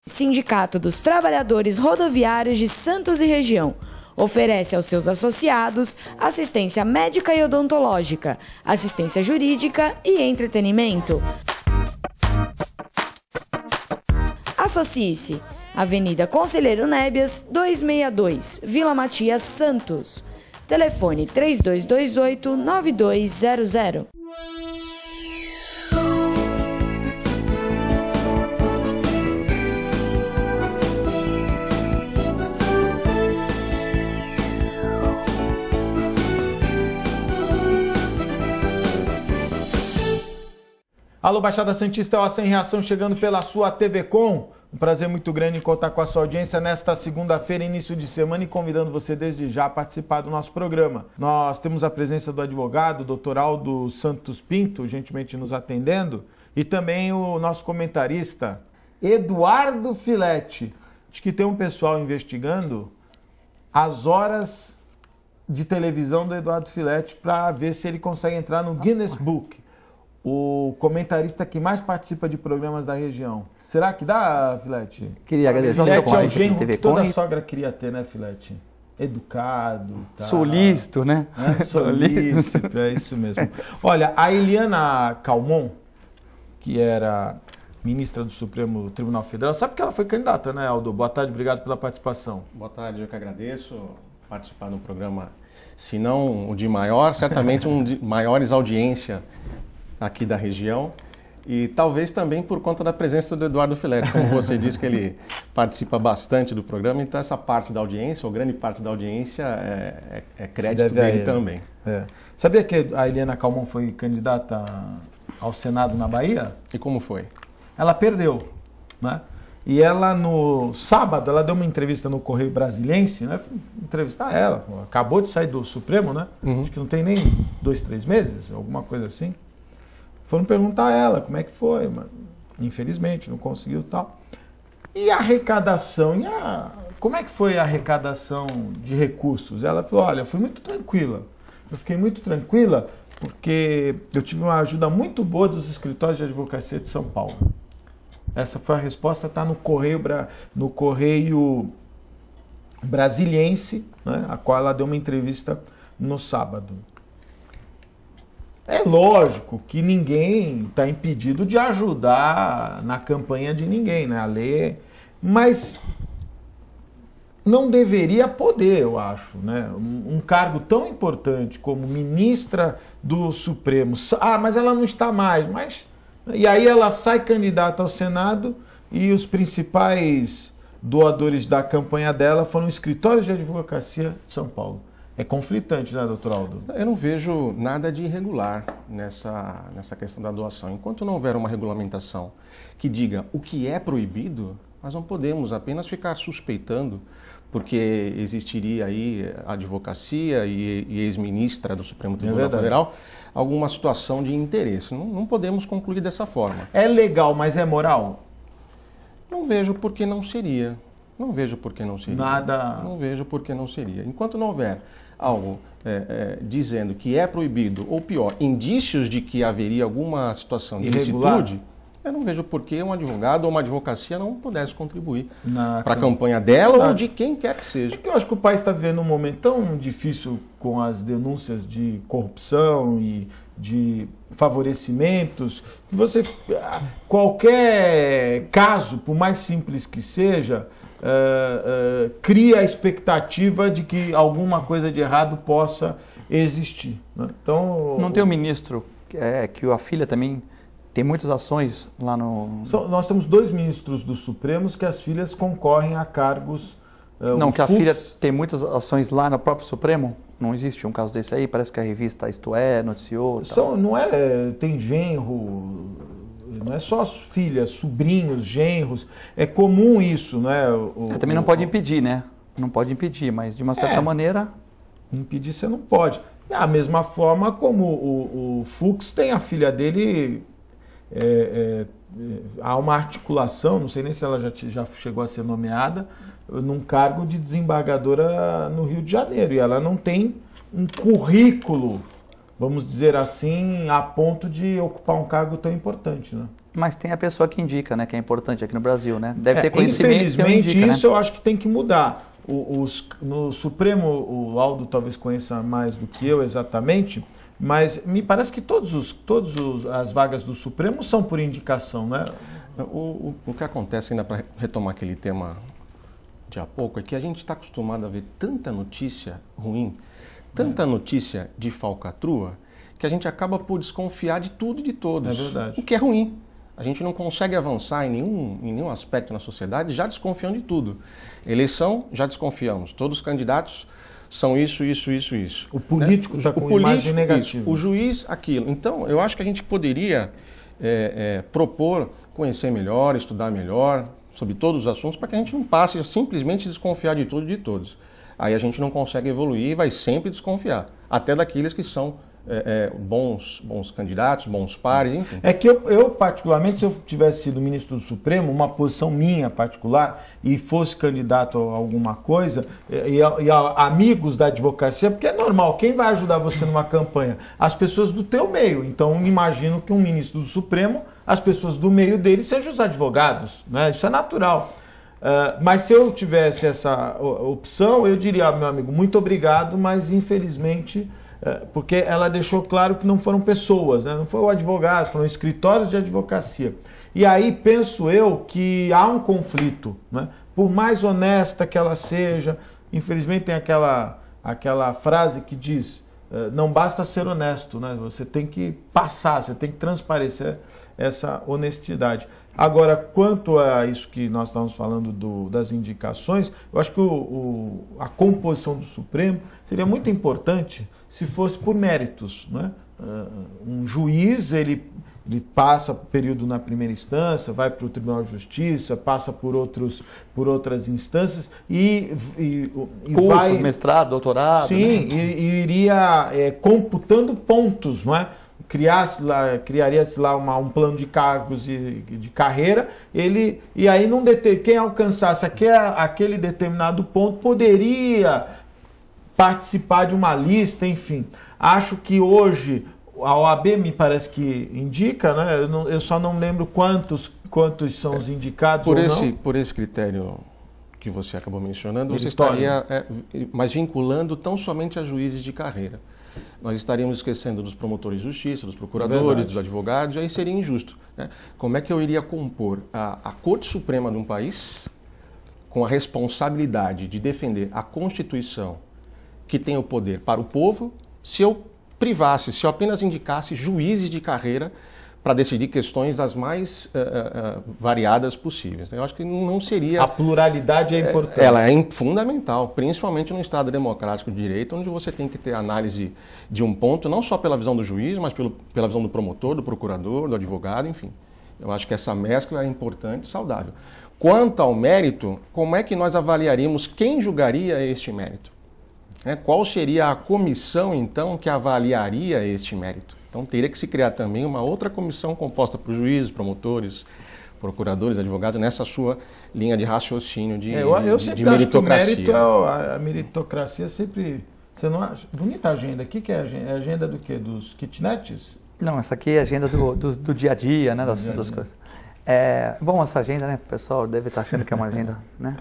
Sindicato dos Trabalhadores Rodoviários de Santos e Região. Oferece aos seus associados assistência médica e odontológica, assistência jurídica e entretenimento. Associe-se. Avenida Conselheiro Nébias, 262, Vila Matias, Santos. Telefone 3228-9200. Alô, Baixada Santista, é o Sem Reação chegando pela sua TV Com. Um prazer muito grande em contar com a sua audiência nesta segunda-feira, início de semana, e convidando você desde já a participar do nosso programa. Nós temos a presença do advogado, Dr. Aldo Santos Pinto, gentilmente nos atendendo, e também o nosso comentarista, Eduardo Filete. Acho que tem um pessoal investigando as horas de televisão do Eduardo Filete para ver se ele consegue entrar no Guinness Book, o comentarista que mais participa de programas da região. Será que dá, Filete? Queria agradecer Filete é o genro TV que toda sogra queria ter, né, Filete? Educado. Tá. Solícito, né? Solícito, é isso mesmo. Olha, a Eliana Calmon, que era ministra do Supremo Tribunal Federal, sabe que ela foi candidata, né, Aldo? Boa tarde, obrigado pela participação. Boa tarde, eu que agradeço participar do programa, se não o de maior, certamente um de maiores audiência aqui da região. E talvez também por conta da presença do Eduardo Filete, como você disse que ele participa bastante do programa, então essa parte da audiência, ou grande parte da audiência, é crédito dele também. É. Sabia que a Eliana Calmon foi candidata ao Senado na Bahia? E como foi? Ela perdeu, né? E ela, no sábado, ela deu uma entrevista no Correio Brasiliense, né? Entrevistar ela, acabou de sair do Supremo, né? Acho que não tem nem 2, 3 meses, alguma coisa assim. Foram perguntar a ela como é que foi, mas infelizmente não conseguiu tal. E a arrecadação, como é que foi a arrecadação de recursos? Ela falou, olha, fui muito tranquila. Eu fiquei muito tranquila porque eu tive uma ajuda muito boa dos escritórios de advocacia de São Paulo. Essa foi a resposta, está no Correio Brasiliense, né, a qual ela deu uma entrevista no sábado. É lógico que ninguém está impedido de ajudar na campanha de ninguém, né? A lei, mas não deveria poder, eu acho, né? Um cargo tão importante como ministra do Supremo. Ah, mas ela não está mais. E aí ela sai candidata ao Senado e os principais doadores da campanha dela foram escritórios de advocacia de São Paulo. É conflitante, né, doutor Aldo? Eu não vejo nada de irregular nessa questão da doação. Enquanto não houver uma regulamentação que diga o que é proibido, nós não podemos apenas ficar suspeitando, porque existiria aí a advocacia e ex-ministra do Supremo Tribunal Federal alguma situação de interesse. Não podemos concluir dessa forma. É legal, mas é moral? Não vejo por que não seria. Não vejo por que não seria. Nada. Não vejo por que não seria. Enquanto não houver algo dizendo que é proibido, ou pior, indícios de que haveria alguma situação de ilicitude, eu não vejo por que um advogado ou uma advocacia não pudesse contribuir para a campanha dela ou de quem quer que seja. É que eu acho que o país está vivendo um momento tão difícil com as denúncias de corrupção e de favorecimentos, que qualquer caso, por mais simples que seja, cria a expectativa de que alguma coisa de errado possa existir, né? Então, não tem um ministro que a filha também tem muitas ações lá no... Nós temos 2 ministros do Supremo que as filhas concorrem a cargos... Não, que a filha tem muitas ações lá no próprio Supremo? Não existe um caso desse aí? Parece que a revista Isto É noticiou. Não é, tem genro... Não é só as filhas, sobrinhos, genros. É comum isso, né? Também não pode impedir, né? Não pode impedir, mas de uma certa maneira... Impedir você não pode. Da mesma forma como o Fux tem a filha dele... há uma articulação, não sei nem se ela já chegou a ser nomeada, num cargo de desembargadora no Rio de Janeiro. E ela não tem um currículo, vamos dizer assim, a ponto de ocupar um cargo tão importante, né? Mas tem a pessoa que indica, né? Que é importante aqui no Brasil, né? Deve ter conhecimento. Infelizmente, que indica, isso né? eu acho que tem que mudar. No Supremo, o Aldo talvez conheça mais do que eu exatamente, mas me parece que as vagas do Supremo são por indicação, né? O que acontece, ainda para retomar aquele tema de há pouco, é que a gente está acostumado a ver tanta notícia ruim, tanta notícia de falcatrua, que a gente acaba por desconfiar de tudo e de todos. É verdade. O que é ruim. A gente não consegue avançar em nenhum aspecto na sociedade já desconfiando de tudo. Eleição, já desconfiamos. Todos os candidatos são isso. O político está com imagem negativa. O juiz, aquilo. Então, eu acho que a gente poderia propor conhecer melhor, estudar melhor sobre todos os assuntos, para que a gente não passe a simplesmente desconfiar de tudo e de todos. Aí a gente não consegue evoluir e vai sempre desconfiar, até daqueles que são bons candidatos, bons pares, enfim. É que eu, particularmente, se eu tivesse sido ministro do Supremo, uma posição minha particular, e fosse candidato a alguma coisa, e a amigos da advocacia, porque é normal, quem vai ajudar você numa campanha? As pessoas do teu meio. Então, imagino que um ministro do Supremo, as pessoas do meio dele sejam os advogados, né? Isso é natural. Mas se eu tivesse essa opção, eu diria, meu amigo, muito obrigado, mas infelizmente... porque ela deixou claro que não foram pessoas, né? Não foi o advogado, foram escritórios de advocacia. E aí penso eu que há um conflito, né? Por mais honesta que ela seja, infelizmente tem aquela frase que diz, não basta ser honesto, né? Você tem que passar, você tem que transparecer essa honestidade. Agora, quanto a isso que nós estamos falando das indicações, eu acho que a composição do Supremo seria muito importante se fosse por méritos, né? Um juiz, ele passa período na primeira instância, vai para o Tribunal de Justiça, passa por outras instâncias e cursos, vai... mestrado, doutorado... Sim, né? e iria computando pontos, não é? Criaria-se lá um plano de cargos de carreira, e aí quem alcançasse aquele determinado ponto poderia participar de uma lista, enfim. Acho que hoje a OAB me parece que indica, né? Eu só não lembro quantos são os indicados por esse critério que você acabou mencionando, você estaria mas vinculando tão somente a juízes de carreira. Nós estaríamos esquecendo dos promotores de justiça, dos procuradores, dos advogados, e aí seria injusto, né? Como é que eu iria compor a Corte Suprema de um país com a responsabilidade de defender a Constituição, que tem o poder para o povo, se eu apenas indicasse juízes de carreira para decidir questões das mais variadas possíveis? Eu acho que não seria... A pluralidade é importante. Ela é fundamental, principalmente num Estado democrático de direito, onde você tem que ter análise de um ponto, não só pela visão do juiz, mas pela visão do promotor, do procurador, do advogado, enfim. Eu acho que essa mescla é importante e saudável. Quanto ao mérito, como é que nós avaliaríamos quem julgaria este mérito? Qual seria a comissão, então, que avaliaria este mérito? Então, teria que se criar também uma outra comissão composta por juízes, promotores, procuradores, advogados, nessa sua linha de raciocínio de meritocracia. Acho que a meritocracia sempre... Você não acha? Bonita a agenda. O que é a agenda? É a agenda do quê? Dos kitnets? Não, essa aqui é a agenda do dia a dia, né? Das coisas. Bom, essa agenda, né? O pessoal deve estar achando que é uma agenda, né?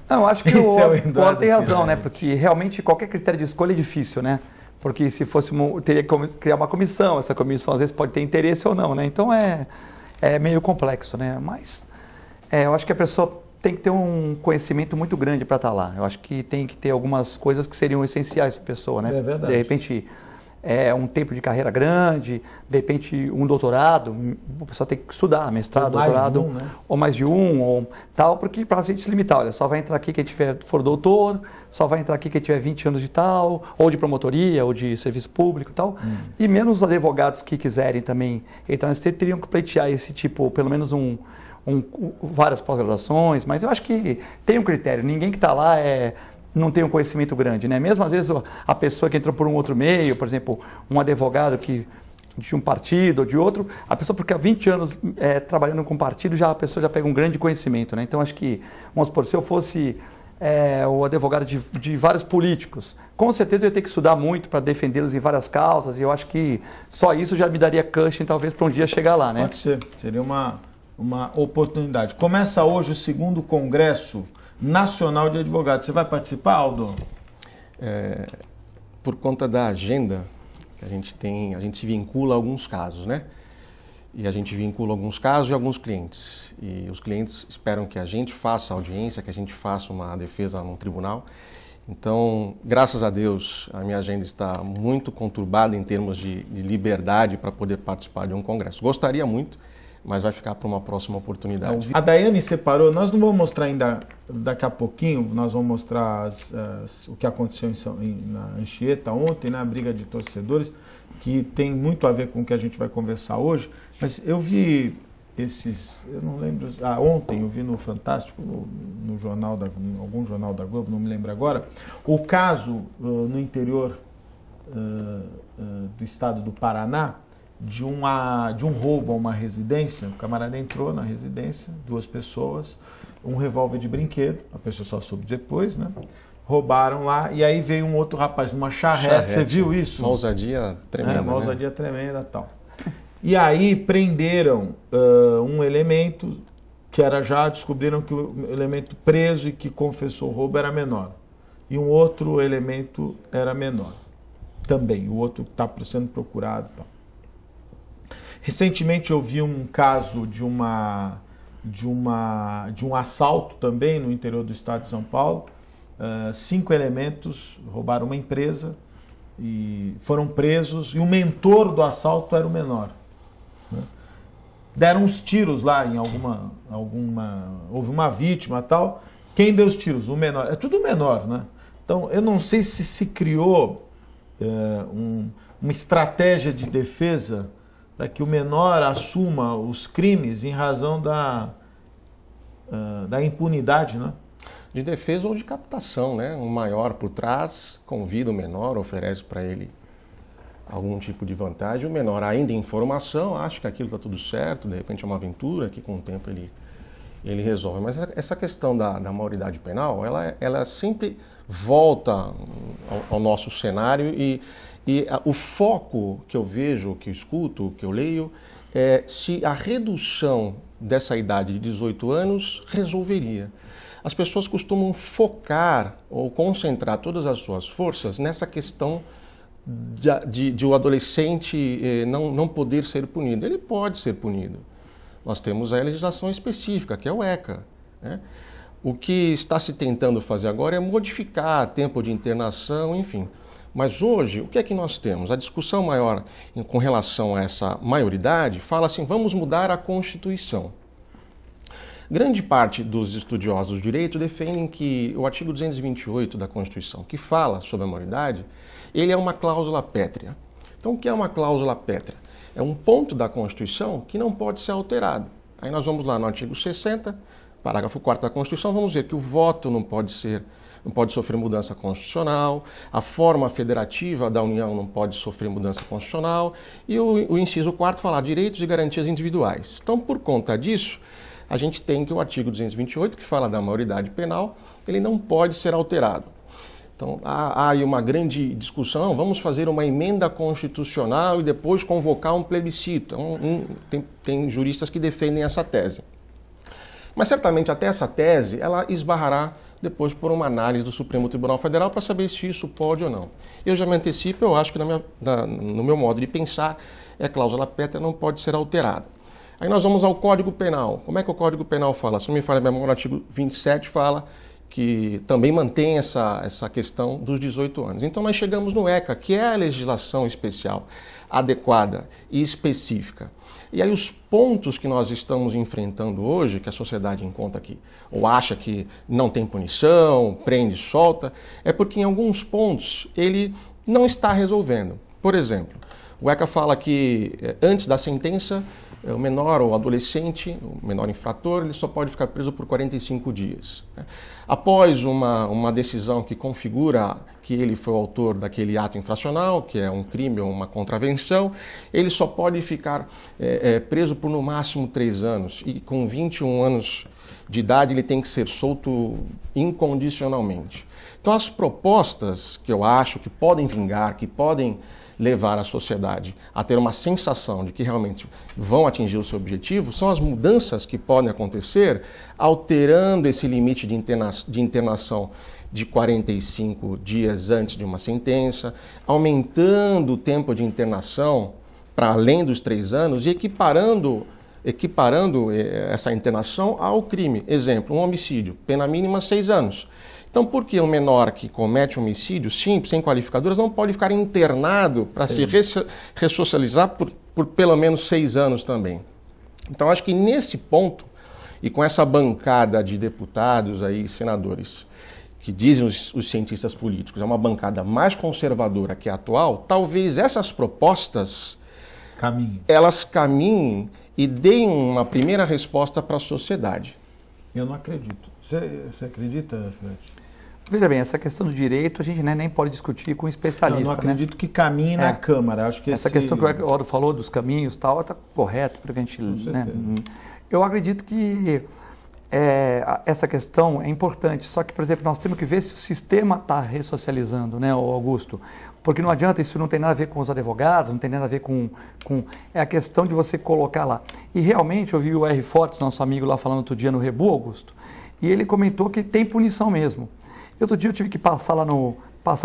Não, acho que o Eduardo tem razão, né? Porque realmente qualquer critério de escolha é difícil, né? Porque se fosse teria que criar uma comissão, essa comissão às vezes pode ter interesse ou não, né? Então é meio complexo, né? Mas eu acho que a pessoa tem que ter um conhecimento muito grande para estar lá. Eu acho que tem que ter algumas coisas que seriam essenciais para a pessoa, né? É verdade. De repente, um tempo de carreira grande, de repente um doutorado, o pessoal tem que estudar, mestrado, doutorado, né? ou mais de um, ou tal, porque para a gente se limitar, olha, só vai entrar aqui quem for doutor, só vai entrar aqui quem tiver 20 anos de tal, ou de promotoria, ou de serviço público e tal, e menos os advogados que quiserem também entrar nesse tempo, teriam que pleitear esse tipo, pelo menos várias pós-graduações, mas eu acho que tem um critério, ninguém que está lá não tem um conhecimento grande, né? Mesmo às vezes a pessoa que entrou por um outro meio, por exemplo, um advogado de um partido ou de outro, a pessoa porque há 20 anos trabalhando com partido, a pessoa já pega um grande conhecimento, né? Então acho que, vamos supor, se eu fosse o advogado de vários políticos. Com certeza eu ia ter que estudar muito para defendê-los em várias causas, e eu acho que só isso já me daria cushion, talvez, para um dia chegar lá, né? Pode ser, seria uma oportunidade. Começa hoje o 2º Congresso Nacional de Advogados. Você vai participar, Aldo? Por conta da agenda que a gente tem, a gente se vincula a alguns casos, né? E a gente vincula alguns casos e alguns clientes. E os clientes esperam que a gente faça audiência, que a gente faça uma defesa num tribunal. Então, graças a Deus, a minha agenda está muito conturbada em termos de liberdade para poder participar de um congresso. Gostaria muito, mas vai ficar para uma próxima oportunidade. A Daiane separou, nós não vamos mostrar ainda daqui a pouquinho, nós vamos mostrar o que aconteceu na Anchieta ontem, né, a briga de torcedores, que tem muito a ver com o que a gente vai conversar hoje, mas eu vi eu não lembro, ontem eu vi no Fantástico, no jornal, em algum jornal da Globo, não me lembro agora, o caso no interior do estado do Paraná, de um roubo a uma residência. O camarada entrou na residência, 2 pessoas, um revólver de brinquedo, a pessoa só soube depois, né? Roubaram lá, e aí veio um outro rapaz, uma charrete. Você viu isso? Uma ousadia tremenda. Uma ousadia tremenda e tal. E aí prenderam um elemento que descobriram que o elemento preso e que confessou o roubo era menor. E um outro elemento era menor também, o outro está sendo procurado. Tal. Recentemente eu vi um caso de um assalto também no interior do estado de São Paulo. 5 elementos roubaram uma empresa e foram presos, e o mentor do assalto era o menor. Né? Deram uns tiros lá em houve uma vítima e tal. Quem deu os tiros? O menor. É tudo menor, né? Então eu não sei se criou uma estratégia de defesa para que o menor assuma os crimes em razão da impunidade, né? De defesa ou de captação, né? Um maior por trás convida o menor, oferece para ele algum tipo de vantagem. O menor, ainda em informação, acha que aquilo está tudo certo, de repente é uma aventura que com o tempo ele resolve. Mas essa questão da maioridade penal, ela sempre volta ao nosso cenário e o foco que eu vejo, que eu escuto, que eu leio, é se a redução dessa idade de 18 anos resolveria. As pessoas costumam focar ou concentrar todas as suas forças nessa questão de o adolescente não poder ser punido. Ele pode ser punido. Nós temos a legislação específica, que é o ECA, né? O que está se tentando fazer agora é modificar tempo de internação, enfim. Mas hoje, o que é que nós temos? A discussão maior com relação a essa maioridade fala assim, vamos mudar a Constituição. Grande parte dos estudiosos do direito defendem que o artigo 228 da Constituição, que fala sobre a maioridade, ele é uma cláusula pétrea. Então, o que é uma cláusula pétrea? É um ponto da Constituição que não pode ser alterado. Aí nós vamos lá no artigo 60, parágrafo 4º da Constituição, vamos ver que o voto não pode sofrer mudança constitucional, a forma federativa da União não pode sofrer mudança constitucional, e o inciso 4º fala direitos e garantias individuais. Então, por conta disso, a gente tem que o artigo 228, que fala da maioridade penal, ele não pode ser alterado. Então, há aí uma grande discussão, vamos fazer uma emenda constitucional e depois convocar um plebiscito. Tem juristas que defendem essa tese. Mas certamente até essa tese, ela esbarrará depois por uma análise do Supremo Tribunal Federal para saber se isso pode ou não. Eu já me antecipo, eu acho que no meu modo de pensar, a cláusula pétrea não pode ser alterada. Aí nós vamos ao Código Penal. Como é que o Código Penal fala? Se não me falha a memória, o artigo 27 fala que também mantém essa questão dos 18 anos. Então nós chegamos no ECA, que é a legislação especial, adequada e específica. E aí os pontos que nós estamos enfrentando hoje, que a sociedade encontra aqui, ou acha que não tem punição, prende, solta, é porque em alguns pontos ele não está resolvendo. Por exemplo, o ECA fala que antes da sentença o menor ou adolescente, o menor infrator, ele só pode ficar preso por 45 dias. Após uma decisão que configura que ele foi o autor daquele ato infracional, que é um crime ou uma contravenção, ele só pode ficar preso por no máximo 3 anos. E com 21 anos de idade ele tem que ser solto incondicionalmente. Então as propostas que eu acho que podem vingar, que podem levar a sociedade a ter uma sensação de que realmente vão atingir o seu objetivo, são as mudanças que podem acontecer alterando esse limite de internação de 45 dias antes de uma sentença, aumentando o tempo de internação para além dos 3 anos e equiparando essa internação ao crime. Exemplo, um homicídio, pena mínima 6 anos. Então, por que um menor que comete homicídio simples, sem qualificadoras, não pode ficar internado para se ressocializar por pelo menos 6 anos também? Então, acho que nesse ponto, e com essa bancada de deputados aí, senadores, que dizem os cientistas políticos, é uma bancada mais conservadora que a atual, talvez essas propostas elas caminhem e deem uma primeira resposta para a sociedade. Eu não acredito. Você acredita, Fred? Veja bem, essa questão do direito a gente nem pode discutir com um especialista. Eu não acredito que caminhe na Câmara. Acho que essa questão que o Otto falou dos caminhos tal está correto porque a gente, né? Eu acredito que essa questão é importante. Só que, por exemplo, nós temos que ver se o sistema está ressocializando, né, Augusto? Porque não adianta, isso não tem nada a ver com os advogados, não tem nada a ver com é a questão de você colocar lá. E realmente eu vi o R. Fortes, nosso amigo lá falando outro dia no Rebu, Augusto, e ele comentou que tem punição mesmo. Outro dia eu tive que passar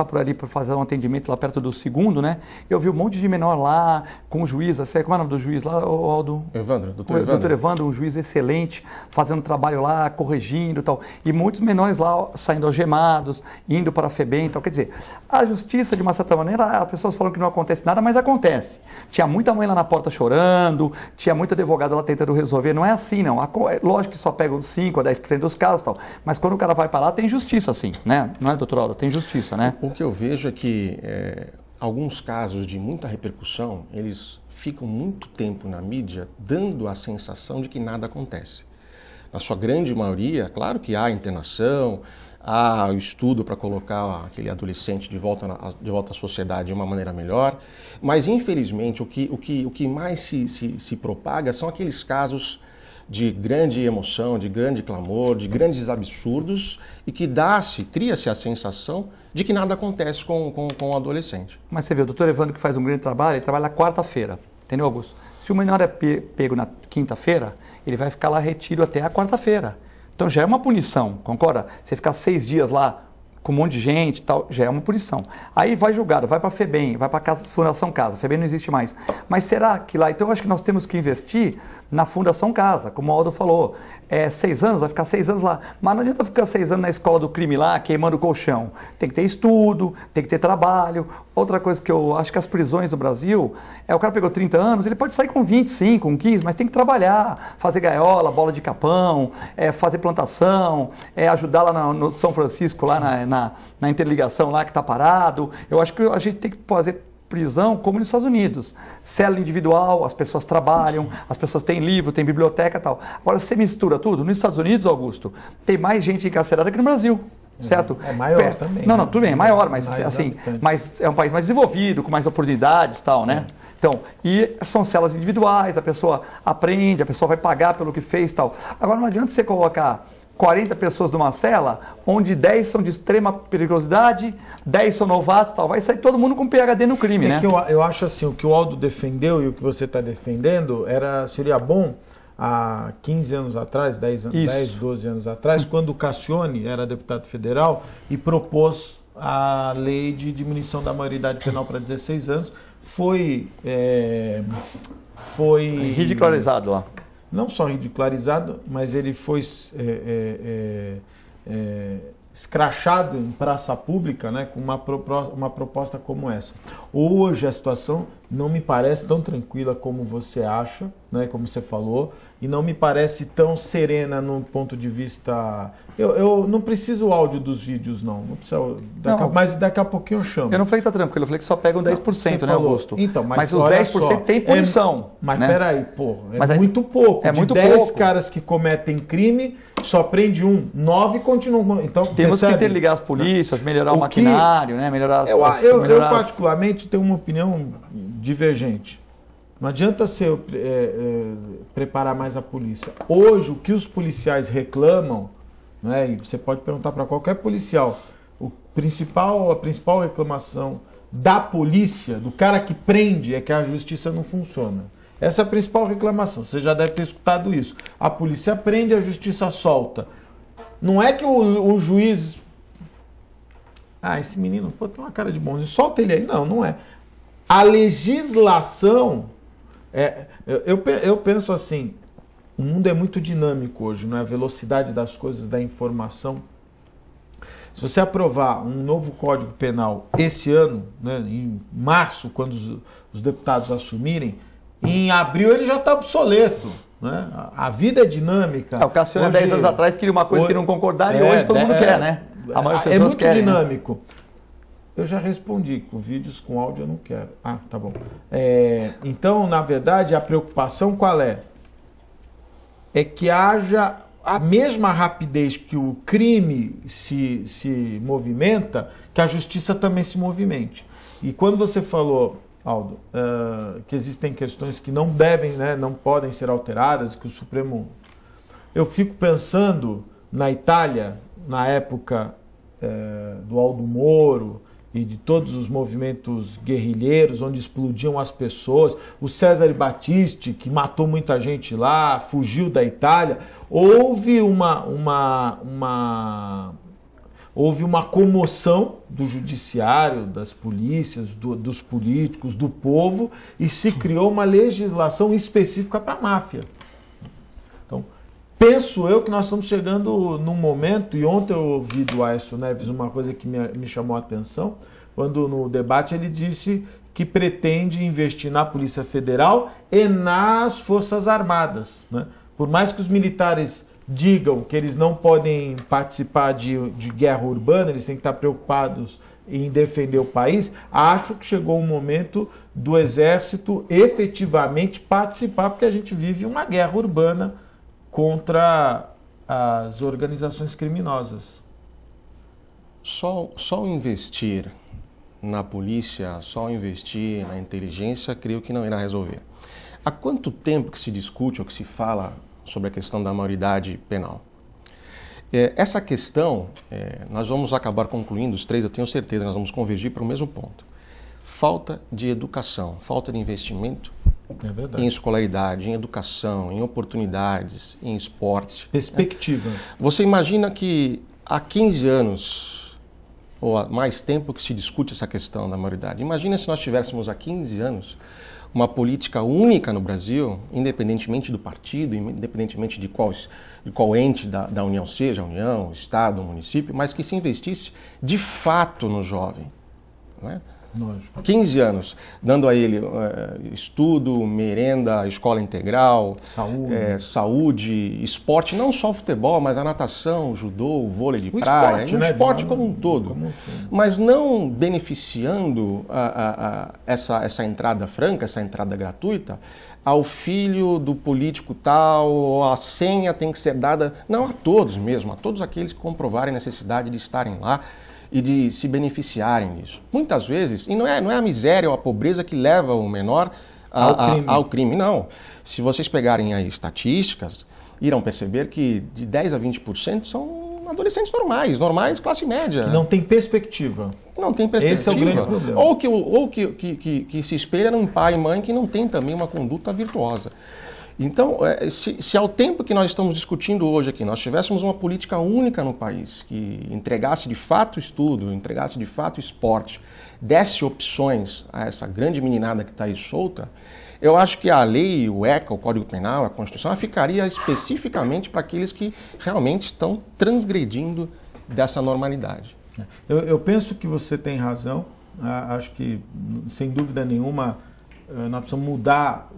por ali para fazer um atendimento lá perto do segundo, né? Eu vi um monte de menor lá, com o juiz, como é o nome do juiz lá, Aldo? Evandro, Doutor Evandro, um juiz excelente, fazendo trabalho lá, corrigindo e tal. E muitos menores lá saindo algemados, indo para a FEBEM e tal. Quer dizer, a justiça, de uma certa maneira, as pessoas falam que não acontece nada, mas acontece. Tinha muita mãe lá na porta chorando, tinha muito advogado lá tentando resolver. Não é assim, não. Lógico que só pegam 5 a 10% dos casos e tal. Mas quando o cara vai para lá, tem justiça, sim, né? Não é, doutor Aldo? Tem justiça, né? O que eu vejo é que alguns casos de muita repercussão, eles ficam muito tempo na mídia dando a sensação de que nada acontece. Na sua grande maioria, claro que há internação, há o estudo para colocar aquele adolescente de volta à sociedade de uma maneira melhor, mas infelizmente o que mais se propaga são aqueles casos de grande emoção, de grande clamor, de grandes absurdos e que cria-se a sensação de que nada acontece com o adolescente. Mas você vê, o doutor Evandro que faz um grande trabalho, ele trabalha na quarta-feira, entendeu, Augusto? Se o menor é pego na quinta-feira, ele vai ficar lá retido até a quarta-feira. Então já é uma punição, concorda? Você ficar 6 dias lá com um monte de gente e tal, já é uma punição. Aí vai julgado, vai para a FEBEM, vai para a Fundação Casa, a FEBEM não existe mais. Mas será que lá, então eu acho que nós temos que investir na Fundação Casa, como o Aldo falou, 6 anos, vai ficar 6 anos lá. Mas não adianta ficar 6 anos na escola do crime lá, queimando o colchão. Tem que ter estudo, tem que ter trabalho. Outra coisa que eu acho que as prisões do Brasil, o cara pegou 30 anos, ele pode sair com 25, com 15, mas tem que trabalhar, fazer gaiola, bola de capão, fazer plantação, ajudar lá no São Francisco, lá na interligação lá que está parado. Eu acho que a gente tem que fazer prisão como nos Estados Unidos. Célula individual, as pessoas trabalham, as pessoas têm livro, têm biblioteca e tal. Agora, você mistura tudo. Nos Estados Unidos, Augusto, tem mais gente encarcerada que no Brasil. Certo? É maior também. Não, tudo bem, é maior, mas assim, mas é um país mais desenvolvido, com mais oportunidades e tal, né? Então, e são células individuais, a pessoa aprende, a pessoa vai pagar pelo que fez e tal. Agora, não adianta você colocar 40 pessoas numa cela, onde 10 são de extrema periculosidade, 10 são novatos e tal. Vai sair todo mundo com PhD no crime, né? Que eu acho assim, o que o Aldo defendeu e o que você está defendendo seria bom há 15 anos atrás, 10, 12 anos atrás, quando o Cassione era deputado federal e propôs a lei de diminuição da maioridade penal para 16 anos, foi ridicularizado lá. Não só ridicularizado, mas ele foi escrachado em praça pública, né, com uma proposta como essa. Hoje a situação não me parece tão tranquila como você acha, né, como você falou. e não me parece tão serena no ponto de vista... Eu não preciso o áudio dos vídeos, não precisa, mas daqui a pouquinho eu chamo. Eu não falei que tá tranquilo, eu falei que só pegam 10%, né, Augusto? Então, mas os 10% tem punição. Mas né? peraí, muito pouco. É de muito 10 pouco. caras que cometem crime, só prende 9 continuam. Então, temos que interligar as polícias, melhorar o maquinário, né? Melhorar as... Eu particularmente tenho uma opinião divergente. Não adianta você preparar mais a polícia. Hoje, o que os policiais reclamam, né, e você pode perguntar para qualquer policial, a principal reclamação da polícia, do cara que prende, é que a justiça não funciona. Essa é a principal reclamação. Você já deve ter escutado isso. A polícia prende, a justiça solta. Não é que o juiz... esse menino tem uma cara de bonzinho, solta ele aí. Não é. A legislação... Eu penso assim, o mundo é muito dinâmico hoje, não é? A velocidade das coisas, da informação. Se você aprovar um novo Código Penal esse ano, né, em março, quando os deputados assumirem, em abril ele já está obsoleto. Né? A vida é dinâmica. O Cassiano, 10 anos atrás, queria uma coisa que não concordaram e hoje todo mundo quer, né? A maioria das pessoas muito querem, dinâmico. Né? Eu já respondi, com vídeos, com áudio eu não quero. Tá bom. Então, na verdade, a preocupação qual é? É que haja a mesma rapidez que o crime se movimenta, que a justiça também se movimente. E quando você falou, Aldo, que existem questões que não devem, né, não podem ser alteradas, que o Supremo... Eu fico pensando na Itália, na época do Aldo Moro, e de todos os movimentos guerrilheiros, onde explodiam as pessoas, o Cesare Battisti, que matou muita gente lá, fugiu da Itália, houve uma comoção do judiciário, das polícias, dos políticos, do povo, e se criou uma legislação específica para a máfia. Então, penso eu que nós estamos chegando num momento, e ontem eu ouvi do Aécio Neves uma coisa que me chamou a atenção, quando no debate ele disse que pretende investir na Polícia Federal e nas Forças Armadas. Né? Por mais que os militares digam que eles não podem participar de guerra urbana, eles têm que estar preocupados em defender o país, acho que chegou o momento do Exército efetivamente participar, porque a gente vive uma guerra urbana contra as organizações criminosas. Só investir na polícia, só investir na inteligência, creio que não irá resolver. Há quanto tempo que se discute ou que se fala sobre a questão da maioridade penal? Essa questão, nós vamos acabar concluindo, os três, eu tenho certeza, nós vamos convergir para o mesmo ponto. Falta de educação, falta de investimento em escolaridade, em educação, em oportunidades, em esporte. Perspectiva. Você imagina que há 15 anos, ou há mais tempo que se discute essa questão da maioridade. Imagina se nós tivéssemos há 15 anos uma política única no Brasil, independentemente do partido, independentemente de qual ente da União seja, a União, o Estado, o município, mas que se investisse de fato no jovem. Né? Lógico. 15 anos, dando a ele estudo, merenda, escola integral, saúde, esporte, não só o futebol, mas a natação, o judô, o vôlei de praia, esporte, né? Esporte como um todo. Mas não beneficiando essa entrada franca, essa entrada gratuita, ao filho do político tal, ou a senha tem que ser dada, não a todos mesmo, a todos aqueles que comprovarem a necessidade de estarem lá e de se beneficiarem disso. Muitas vezes, e não é a miséria ou a pobreza que leva o menor ao crime, não. Se vocês pegarem aí estatísticas, irão perceber que de 10% a 20% são adolescentes normais, classe média. Que não tem perspectiva. Não tem perspectiva. Esse é o grande problema. Ou que se espelha num pai e mãe que não tem também uma conduta virtuosa. Então, se ao tempo que nós estamos discutindo hoje aqui, nós tivéssemos uma política única no país, que entregasse de fato estudo, entregasse de fato esporte, desse opções a essa grande meninada que está aí solta, eu acho que a lei, o ECA, o Código Penal, a Constituição, ela ficaria especificamente para aqueles que realmente estão transgredindo dessa normalidade. Eu penso que você tem razão, acho que, sem dúvida nenhuma, nós precisamos mudar,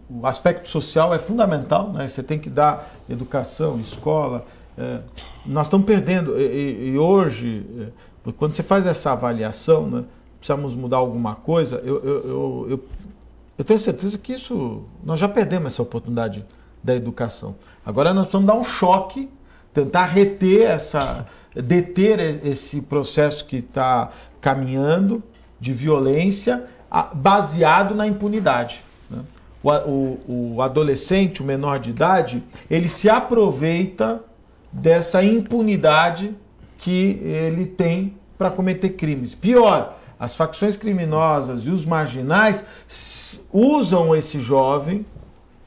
o aspecto social é fundamental, né? Você tem que dar educação, escola, nós estamos perdendo, e hoje, quando você faz essa avaliação, né, precisamos mudar alguma coisa, eu tenho certeza que nós já perdemos essa oportunidade da educação. Agora nós precisamos dar um choque, tentar deter esse processo que está caminhando de violência baseado na impunidade, né? O adolescente, o menor de idade, ele se aproveita dessa impunidade que ele tem para cometer crimes. Pior, as facções criminosas e os marginais usam esse jovem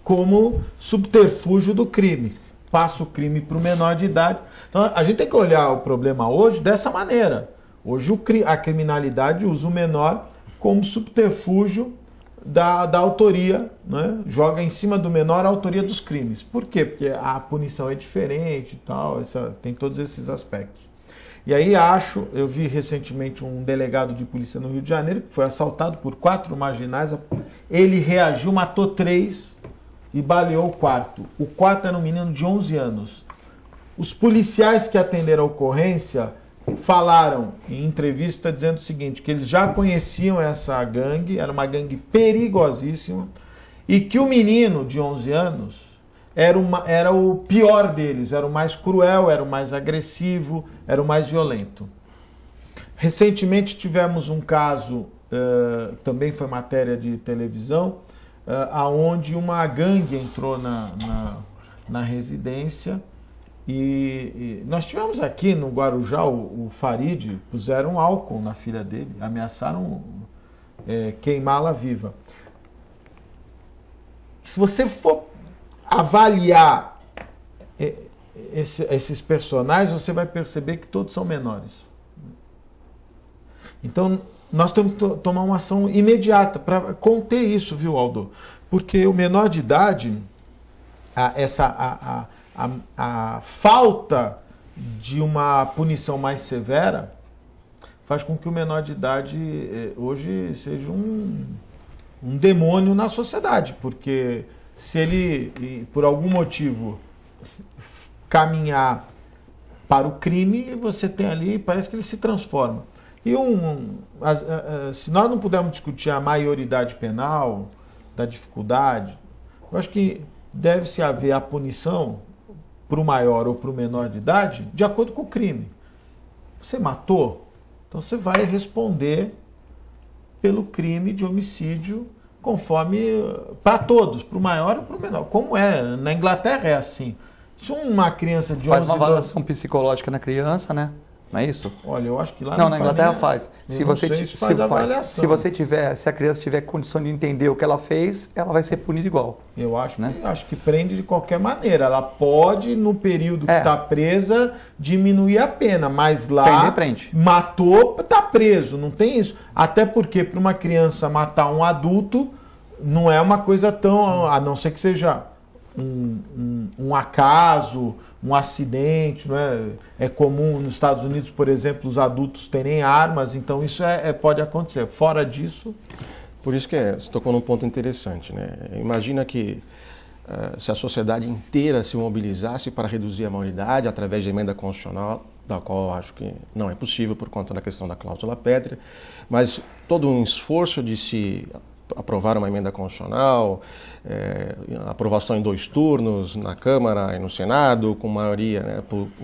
como subterfúgio do crime. Passa o crime para o menor de idade. Então a gente tem que olhar o problema hoje dessa maneira. Hoje a criminalidade usa o menor como subterfúgio da autoria, né? Joga em cima do menor a autoria dos crimes. Por quê? Porque a punição é diferente e tal, tem todos esses aspectos. E aí eu vi recentemente um delegado de polícia no Rio de Janeiro que foi assaltado por 4 marginais, ele reagiu, matou 3 e baleou o quarto. O quarto era um menino de 11 anos. Os policiais que atenderam a ocorrência falaram em entrevista dizendo o seguinte, que eles já conheciam essa gangue, era uma gangue perigosíssima, e que o menino de 11 anos era o pior deles, era o mais cruel, era o mais agressivo, era o mais violento. Recentemente tivemos um caso, também foi matéria de televisão, aonde uma gangue entrou na residência. E nós tivemos aqui no Guarujá o Farid, puseram álcool na filha dele, ameaçaram queimá-la viva. Se você for avaliar esses personagens, você vai perceber que todos são menores. Então, nós temos que tomar uma ação imediata para conter isso, viu, Aldo? Porque o menor de idade, a falta de uma punição mais severa faz com que o menor de idade hoje seja um demônio na sociedade, porque se ele, por algum motivo, caminhar para o crime, você tem ali, parece que ele se transforma. E se nós não pudermos discutir a maioridade penal, da dificuldade, eu acho que deve-se haver a punição para o maior ou para o menor de idade, de acordo com o crime. Você matou? Então você vai responder pelo crime de homicídio conforme para todos, para o maior ou para o menor. Como na Inglaterra é assim. Se uma criança de 11 anos... Faz uma avaliação psicológica na criança, né? Não é isso? Olha, eu acho que lá não na Inglaterra faz. Se a criança tiver condição de entender o que ela fez, ela vai ser punida igual. Eu acho, né? Acho que prende de qualquer maneira. Ela pode, no período que está presa, diminuir a pena, mas lá prende. Matou, está preso. Não tem isso. Até porque para uma criança matar um adulto não é uma coisa tão, a não ser que seja um acaso, um acidente, não é? É comum nos Estados Unidos, por exemplo, os adultos terem armas, então isso pode acontecer. Fora disso... Por isso que você tocou num ponto interessante, né? Imagina que se a sociedade inteira se mobilizasse para reduzir a maioridade através de emenda constitucional, da qual eu acho que não é possível por conta da questão da cláusula pétrea, mas todo um esforço de se aprovar uma emenda constitucional, aprovação em 2 turnos na Câmara e no Senado, com maioria, né,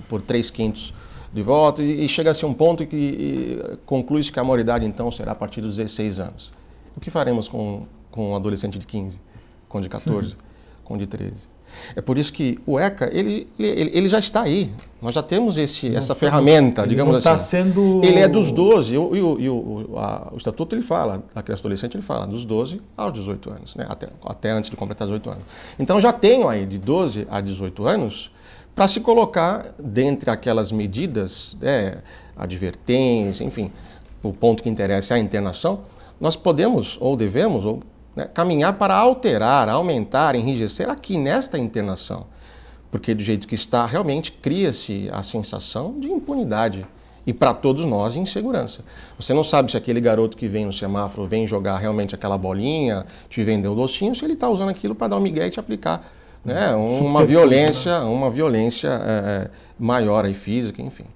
por 3/5 de voto, e chega-se a um ponto que conclui-se que a maioridade então será a partir dos 16 anos. O que faremos com um adolescente de 15, com de 14, com de 13? É por isso que o ECA, ele já está aí. Nós já temos essa ferramenta, digamos assim. Está sendo... Ele é dos 12, o Estatuto ele fala, a criança e adolescente ele fala, dos 12 aos 18 anos, né? Até antes de completar 18 anos. Então já tenho aí de 12 a 18 anos para se colocar dentre aquelas medidas, advertência, enfim, o ponto que interessa é a internação, nós podemos ou devemos, caminhar para alterar, aumentar, enrijecer aqui nesta internação. Porque do jeito que está, realmente cria-se a sensação de impunidade. E para todos nós, insegurança. Você não sabe se aquele garoto que vem no semáforo vem jogar realmente aquela bolinha, te vender o docinho, se ele está usando aquilo para dar um migué e te aplicar, né, uma violência maior aí, física, enfim.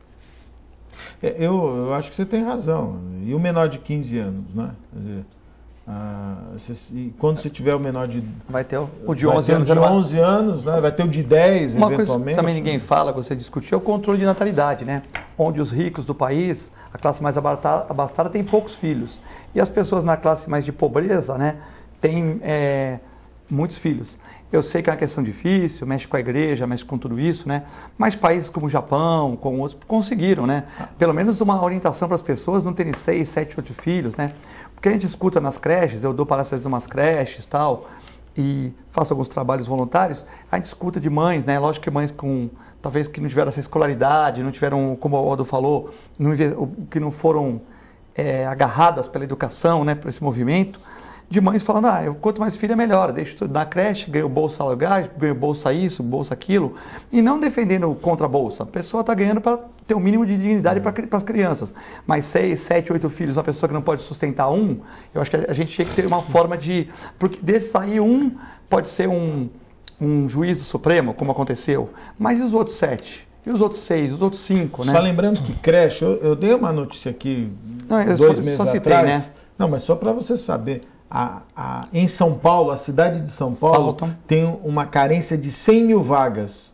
Eu acho que você tem razão. E o menor de 15 anos, né? Quer dizer, quando você tiver o menor de... Vai ter o de 11 anos. De 11 anos, né? Vai ter o de 10, uma eventualmente. Coisa que também ninguém fala, quando você discutir, é o controle de natalidade, né? Onde os ricos do país, a classe mais abastada, tem poucos filhos. E as pessoas na classe mais de pobreza, né? Têm muitos filhos. Eu sei que é uma questão difícil, mexe com a igreja, mexe com tudo isso, né? Mas países como o Japão, como outros, conseguiram, né? Pelo menos uma orientação para as pessoas não terem 6, 7, 8 filhos, né? Porque a gente escuta nas creches, eu dou palestras em umas creches e tal, e faço alguns trabalhos voluntários, a gente escuta de mães, né? Lógico que mães com, talvez que não tiveram essa escolaridade, não tiveram, como o Aldo falou, que não foram agarradas pela educação, né? Por esse movimento, de mães falando, quanto mais filho é melhor, deixa eu estudar na creche, ganho bolsa alugar, ganho bolsa isso, bolsa aquilo, e não defendendo contra a bolsa. A pessoa está ganhando para ter um mínimo de dignidade para as crianças. Mas 6, 7, 8 filhos, uma pessoa que não pode sustentar um, eu acho que a gente tinha que ter uma forma de... Porque desse sair um, pode ser um juiz do Supremo, como aconteceu, mas e os outros 7? E os outros 6, os outros 5, né? Só lembrando que creche, eu dei uma notícia aqui, não, eu 2 meses só citei, atrás. Né? Não, mas só para você saber... em São Paulo, a cidade de São Paulo tem uma carência de 100 mil vagas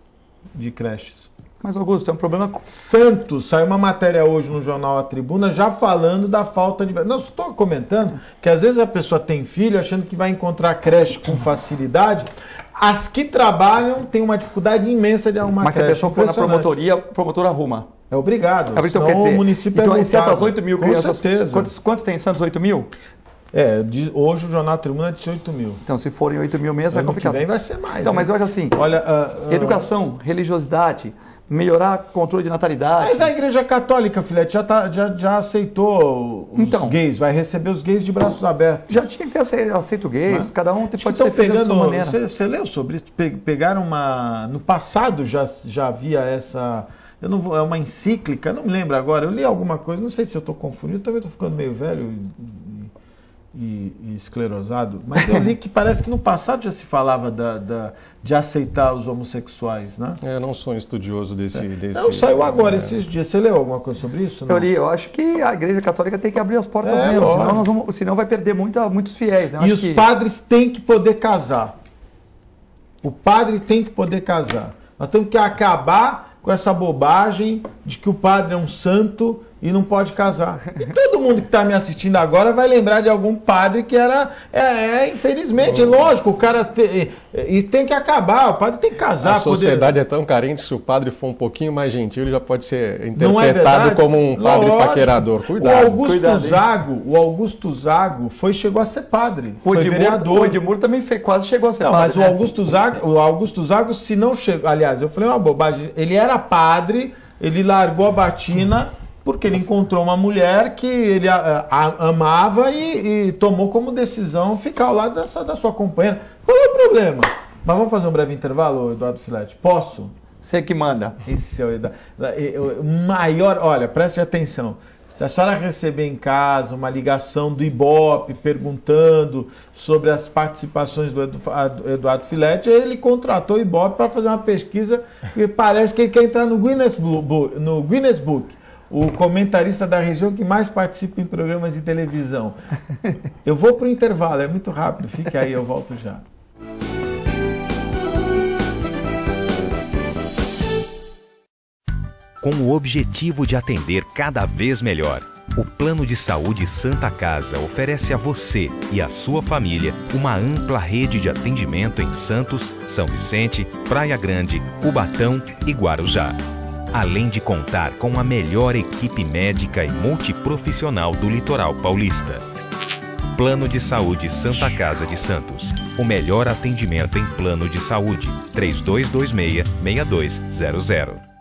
de creches. Mas, Augusto, é um problema... Santos, saiu uma matéria hoje no jornal A Tribuna já falando da falta de... Não, só estou comentando que às vezes a pessoa tem filho achando que vai encontrar creche com facilidade. As que trabalham têm uma dificuldade imensa de arrumar creche. Mas se a pessoa for na promotoria, o promotor arruma. É obrigado. Então, quer dizer, o município então, se essas 8 mil crianças... certeza. Quantos tem em Santos? 8 mil? Hoje o Jornal Tribuna é de 8 mil. Então, se forem 8 mil mesmo, vai complicar. Que vem vai ser mais. Então, mas eu acho assim, olha, educação, religiosidade, melhorar o controle de natalidade. Mas a Igreja Católica, Filete, já aceitou os gays, vai receber os gays de braços abertos. Já tinha que ter aceito gays, cada um pode ser feito da sua maneira. Você leu sobre isso? Pegaram no passado já havia essa... é uma encíclica, não me lembro agora, eu li alguma coisa, não sei se eu estou confundido, também estou ficando meio velho e esclerosado, mas eu li que parece que no passado já se falava de aceitar os homossexuais, né? Eu não sou um estudioso desse... Não, saiu agora esses dias. Você leu alguma coisa sobre isso? Não? Eu li, eu acho que a Igreja Católica tem que abrir as portas mesmo, senão vai perder muitos fiéis. Né? E os padres têm que poder casar. O padre tem que poder casar. Nós temos que acabar com essa bobagem de que o padre é um santo e não pode casar. E todo mundo que está me assistindo agora vai lembrar de algum padre que era... infelizmente, lógico, o cara... E tem que acabar, o padre tem que casar. A sociedade é tão carente, se o padre for um pouquinho mais gentil, ele já pode ser interpretado como um padre paquerador. Cuidado. O Augusto Zago chegou a ser padre, foi vereador. O Edmur também quase chegou a ser padre. Mas o Augusto Zago, se não chegou... Aliás, eu falei uma bobagem, ele era padre, ele largou a batina... Porque ele encontrou uma mulher que ele amava e tomou como decisão ficar ao lado da sua companheira. Qual é o problema? Mas vamos fazer um breve intervalo, Eduardo Filete? Posso? Você que manda. Esse é o maior... Olha, preste atenção. Se a senhora receber em casa uma ligação do Ibope perguntando sobre as participações do Eduardo Filete, ele contratou o Ibope para fazer uma pesquisa e parece que ele quer entrar no Guinness Book. O comentarista da região que mais participa em programas de televisão. Eu vou para o intervalo, é muito rápido. Fique aí, eu volto já. Com o objetivo de atender cada vez melhor, o Plano de Saúde Santa Casa oferece a você e a sua família uma ampla rede de atendimento em Santos, São Vicente, Praia Grande, Cubatão e Guarujá. Além de contar com a melhor equipe médica e multiprofissional do litoral paulista. Plano de Saúde Santa Casa de Santos. O melhor atendimento em plano de saúde. 3226-6200.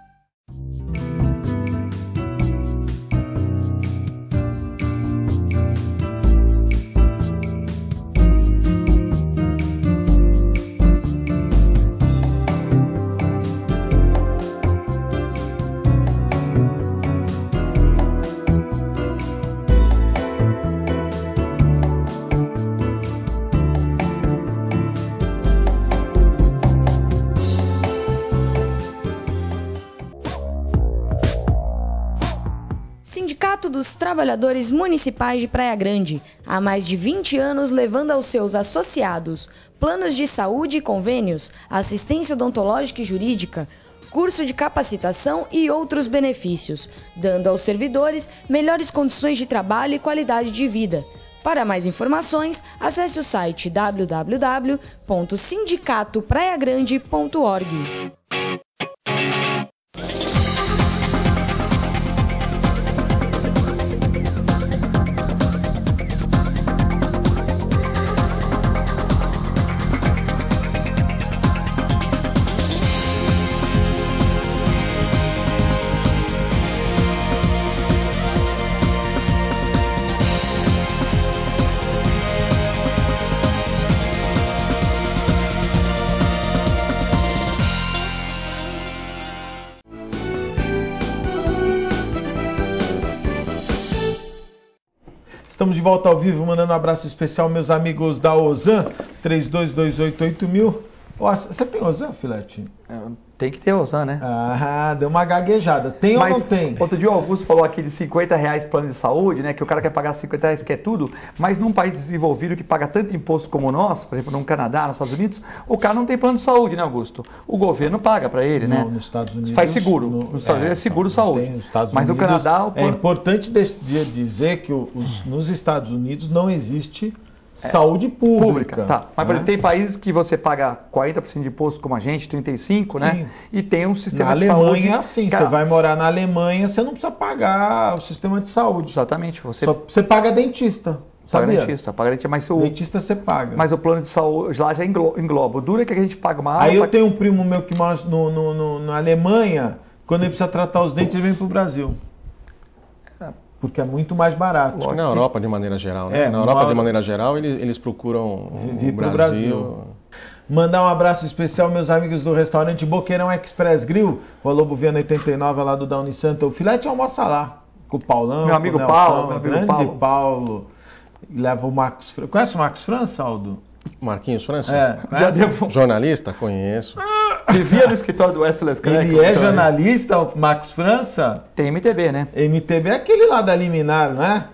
Sindicato dos Trabalhadores Municipais de Praia Grande, há mais de 20 anos levando aos seus associados planos de saúde e convênios, assistência odontológica e jurídica, curso de capacitação e outros benefícios, dando aos servidores melhores condições de trabalho e qualidade de vida. Para mais informações, acesse o site www.sindicatopraiagrande.org. Estamos de volta ao vivo, mandando um abraço especial meus amigos da Ozan, 32288000. Você tem Ozan, Filete? Tem que ter Ozan, né? Ah, deu uma gaguejada. Tem ou não tem? Outro dia o Augusto falou aqui de R$50 plano de saúde, né? Que o cara quer pagar R$50, quer tudo, mas num país desenvolvido que paga tanto imposto como o nosso, por exemplo, no Canadá, nos Estados Unidos, o cara não tem plano de saúde, né, Augusto? O governo paga para ele, né? Nos Estados Unidos. Faz seguro. Nos Estados Unidos é seguro saúde. Mas no Canadá... É importante dizer que nos Estados Unidos não existe saúde pública. Tá. Mas, por exemplo, tem países que você paga 40% de imposto, como a gente, 35%, né? Sim. E tem um sistema de saúde... Na Alemanha é assim. Você vai morar na Alemanha, você não precisa pagar o sistema de saúde. Exatamente. Você paga dentista. Paga dentista, mas dentista você paga. Mas o plano de saúde lá já engloba. O duro é que a gente paga uma alta... Aí eu tenho um primo meu que mora na Alemanha, quando ele precisa tratar os dentes, ele vem pro Brasil. Porque é muito mais barato. Na Europa, de maneira geral, né? Na Europa, de maneira geral, eles procuram vir para o Brasil. Mandar um abraço especial meus amigos do restaurante Boqueirão Express Grill, o Lobo Viana 89, lá do Downy Santa. O Filete almoça lá, com o Paulão, meu amigo Nelson, Paulo, meu amigo grande Paulo. Leva o Marcos França. Conhece o Marcos França, Aldo? Marquinhos França? Já Jornalista? Conheço. Vivia no escritório do Wesley Scrack. Ele é jornalista, o Marcos França? Tem MTB, né? MTB é aquele lá da Liminar, não é?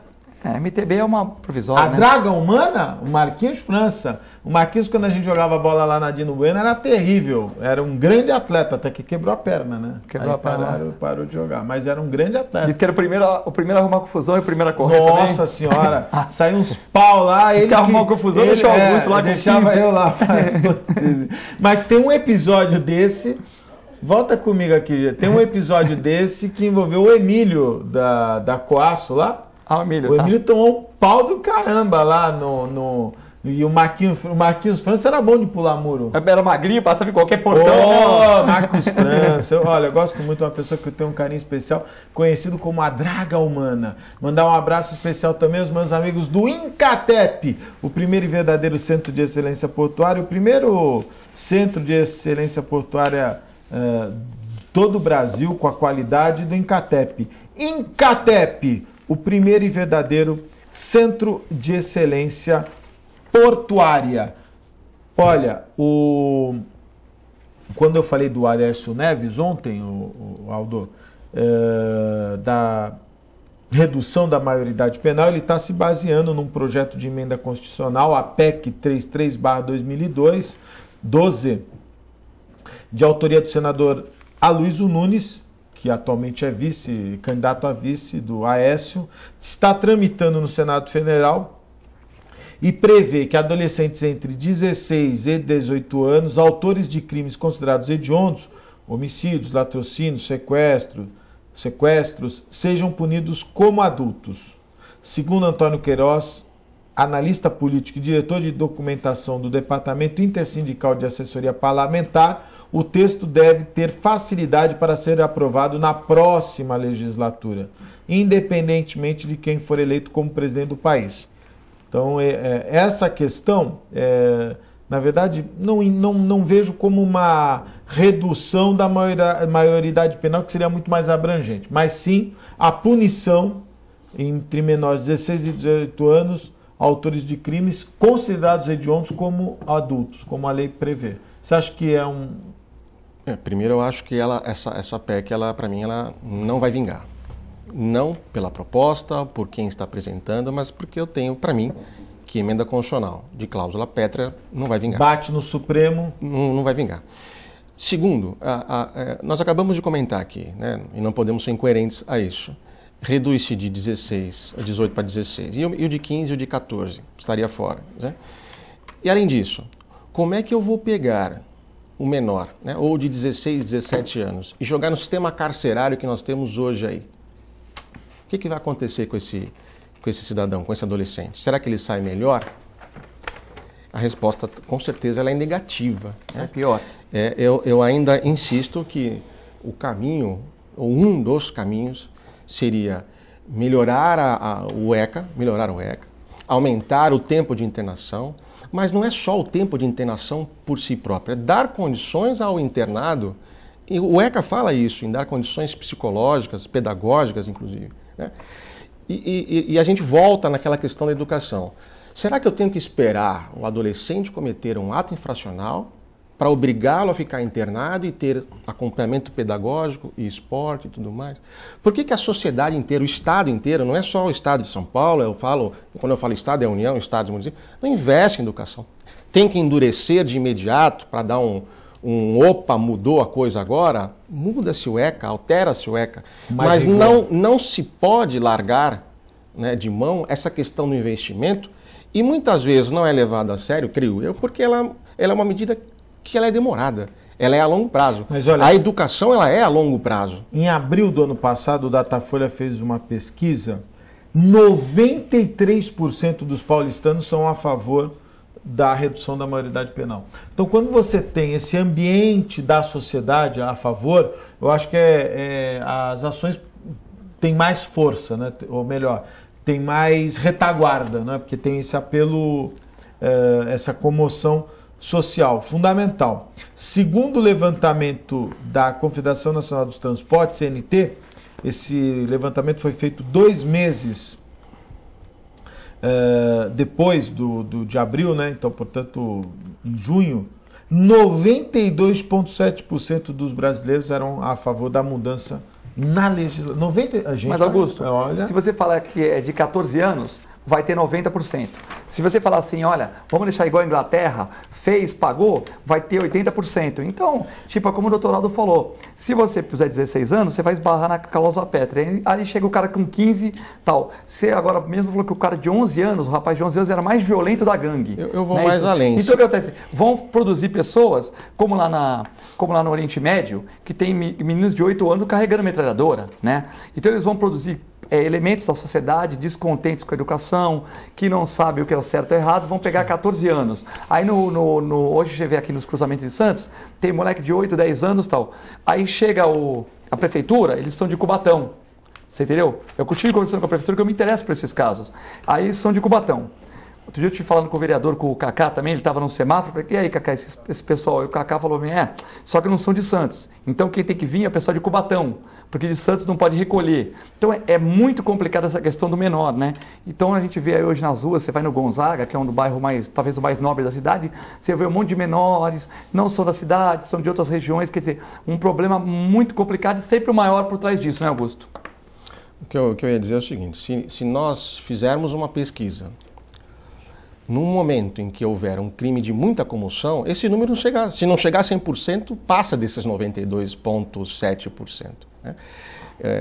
MTB é uma provisória, A Draga Humana, o Marquinhos França. O Marquinhos, quando a gente jogava bola lá na Dino Bueno, era terrível. Era um grande atleta, até que quebrou a perna, né? Quebrou a perna. Parou de jogar, mas era um grande atleta. Diz que era o primeiro a arrumar confusão e o primeiro a correr também. Nossa senhora, saiu uns pau lá. Ele que arrumou confusão, deixou o Augusto lá. Deixava eu lá. Mas tem um episódio desse... Volta comigo aqui. Tem um episódio desse que envolveu o Emílio da Coaço lá. O Emílio tomou um pau do caramba lá e o Marquinhos França era bom de pular muro. Era magrinho, passava em qualquer portão. Marcos França. Olha, eu gosto muito de uma pessoa que eu tenho um carinho especial, conhecido como a Draga Humana. Mandar um abraço especial também aos meus amigos do Incatep, o primeiro e verdadeiro centro de excelência portuária, o primeiro centro de excelência portuária todo o Brasil com a qualidade do Incatep. Incatep, o primeiro e verdadeiro centro de excelência portuária. Olha, quando eu falei do Aécio Neves ontem, o Aldo, da redução da maioridade penal, ele está se baseando num projeto de emenda constitucional, a PEC 33/2012, de autoria do senador Aloysio Nunes, que atualmente é candidato a vice do Aécio, está tramitando no Senado Federal e prevê que adolescentes entre 16 e 18 anos, autores de crimes considerados hediondos, homicídios, latrocínios, sequestros, sejam punidos como adultos. Segundo Antônio Queiroz, analista político e diretor de documentação do Departamento Intersindical de Assessoria Parlamentar, o texto deve ter facilidade para ser aprovado na próxima legislatura, independentemente de quem for eleito como presidente do país. Então, essa questão, na verdade, não vejo como uma redução da maioridade penal, que seria muito mais abrangente, mas sim a punição entre menores de 16 e 18 anos, autores de crimes considerados hediondos como adultos, como a lei prevê. Você acha que é primeiro, eu acho que essa PEC, para mim, ela não vai vingar. Não pela proposta, por quem está apresentando, mas porque eu tenho, para mim, que emenda constitucional de cláusula pétrea não vai vingar. Bate no Supremo. Não vai vingar. Segundo, nós acabamos de comentar aqui, né, e não podemos ser incoerentes a isso. Reduz-se de 18 para 16. E o de 15 e o de 14 estaria fora. Né? E além disso, como é que eu vou pegar o menor, né, ou de 16, 17 anos, e jogar no sistema carcerário que nós temos hoje aí? O que vai acontecer com esse cidadão, com esse adolescente? Será que ele sai melhor? A resposta, com certeza, ela é negativa. Sai pior. Eu ainda insisto que o caminho, ou um dos caminhos, seria melhorar o ECA, aumentar o tempo de internação, mas não é só o tempo de internação por si próprio, é dar condições ao internado, e o ECA fala isso, em dar condições psicológicas, pedagógicas, inclusive. Né? E a gente volta naquela questão da educação. Será que eu tenho que esperar o adolescente cometer um ato infracional para obrigá-lo a ficar internado e ter acompanhamento pedagógico e esporte e tudo mais? Por que a sociedade inteira, o Estado inteiro, não é só o Estado de São Paulo, quando eu falo Estado é a União, Estados e municípios, não investe em educação? Tem que endurecer de imediato para dar opa, mudou a coisa agora? Muda-se o ECA, altera-se o ECA. Mas não se pode largar, né, de mão essa questão do investimento, e muitas vezes não é levada a sério, creio eu, porque ela é uma medida que ela é demorada, ela é a longo prazo. Mas olha, a educação ela é a longo prazo. Em abril do ano passado, o Datafolha fez uma pesquisa, 93% dos paulistanos são a favor da redução da maioridade penal. Então, quando você tem esse ambiente da sociedade a favor, eu acho que as ações têm mais força, né? Ou melhor, tem mais retaguarda, né? Porque tem esse apelo, essa comoção social, fundamental. Segundo o levantamento da Confederação Nacional dos Transportes, CNT, esse levantamento foi feito 2 meses depois de abril, né? Então, portanto, em junho, 92,7% dos brasileiros eram a favor da mudança na legislação. Mas, Augusto, se você falar que é de 14 anos, vai ter 90%. Se você falar assim, olha, vamos deixar igual a Inglaterra, fez, pagou, vai ter 80%. Então, tipo, como o doutor Aldo falou, se você puser 16 anos, você vai esbarrar na cláusula pétrea. Aí chega o cara com 15 tal. Você agora mesmo falou que o cara de 11 anos, o rapaz de 11 anos era mais violento da gangue. Eu vou mais além. Então, o que acontece? Vão produzir pessoas, como lá no Oriente Médio, que tem meninos de 8 anos carregando metralhadora, né? Então, eles vão produzir elementos da sociedade descontentes com a educação, que não sabem o que é o certo e o errado, vão pegar 14 anos. Aí hoje você vê aqui nos cruzamentos de Santos, tem moleque de 8, 10 anos e tal. Aí chega a prefeitura, eles são de Cubatão. Você entendeu? Eu continuo conversando com a prefeitura, que eu me interesso por esses casos. Aí são de Cubatão. Outro dia eu estive falando com o vereador, com o Cacá também, ele estava num semáforo, falei, e aí, Cacá, esse pessoal? E o Cacá falou, só que não são de Santos. Então quem tem que vir é o pessoal de Cubatão, porque de Santos não pode recolher. Então é muito complicada essa questão do menor, né? Então a gente vê aí hoje nas ruas, você vai no Gonzaga, que é um do bairro talvez o mais nobre da cidade, você vê um monte de menores, não são da cidade, são de outras regiões, quer dizer, um problema muito complicado e sempre o maior por trás disso, né, Augusto? O que eu ia dizer é o seguinte, se nós fizermos uma pesquisa num momento em que houver um crime de muita comoção, esse número, se não chegar a 100%, passa desses 92,7%. Né?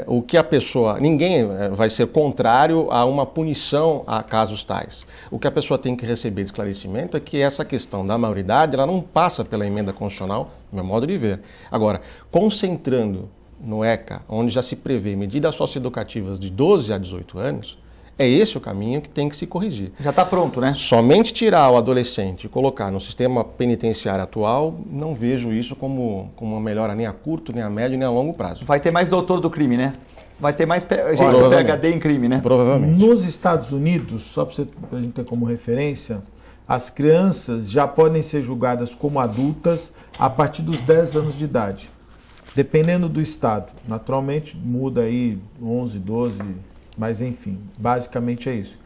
O que a pessoa... Ninguém vai ser contrário a uma punição a casos tais. O que a pessoa tem que receber de esclarecimento é que essa questão da maioridade, ela não passa pela emenda constitucional, no meu modo de ver. Agora, concentrando no ECA, onde já se prevê medidas socioeducativas de 12 a 18 anos, é esse o caminho que tem que se corrigir. Já está pronto, né? Somente tirar o adolescente e colocar no sistema penitenciário atual, não vejo isso como uma melhora nem a curto, nem a médio, nem a longo prazo. Vai ter mais doutor do crime, né? Vai ter mais gente do PhD em crime, né? Provavelmente. Nos Estados Unidos, só para a gente ter como referência, as crianças já podem ser julgadas como adultas a partir dos 10 anos de idade. Dependendo do estado. Naturalmente, muda aí 11, 12... Mas, enfim, basicamente é isso.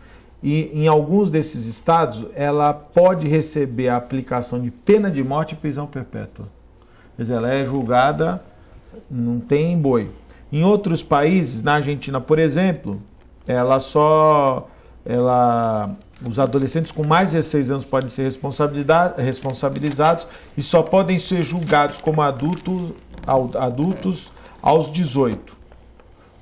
E em alguns desses estados, ela pode receber a aplicação de pena de morte e prisão perpétua. Quer dizer, ela é julgada, não tem boi. Em outros países, na Argentina, por exemplo, os adolescentes com mais de 16 anos podem ser responsabilizados e só podem ser julgados como adultos aos 18.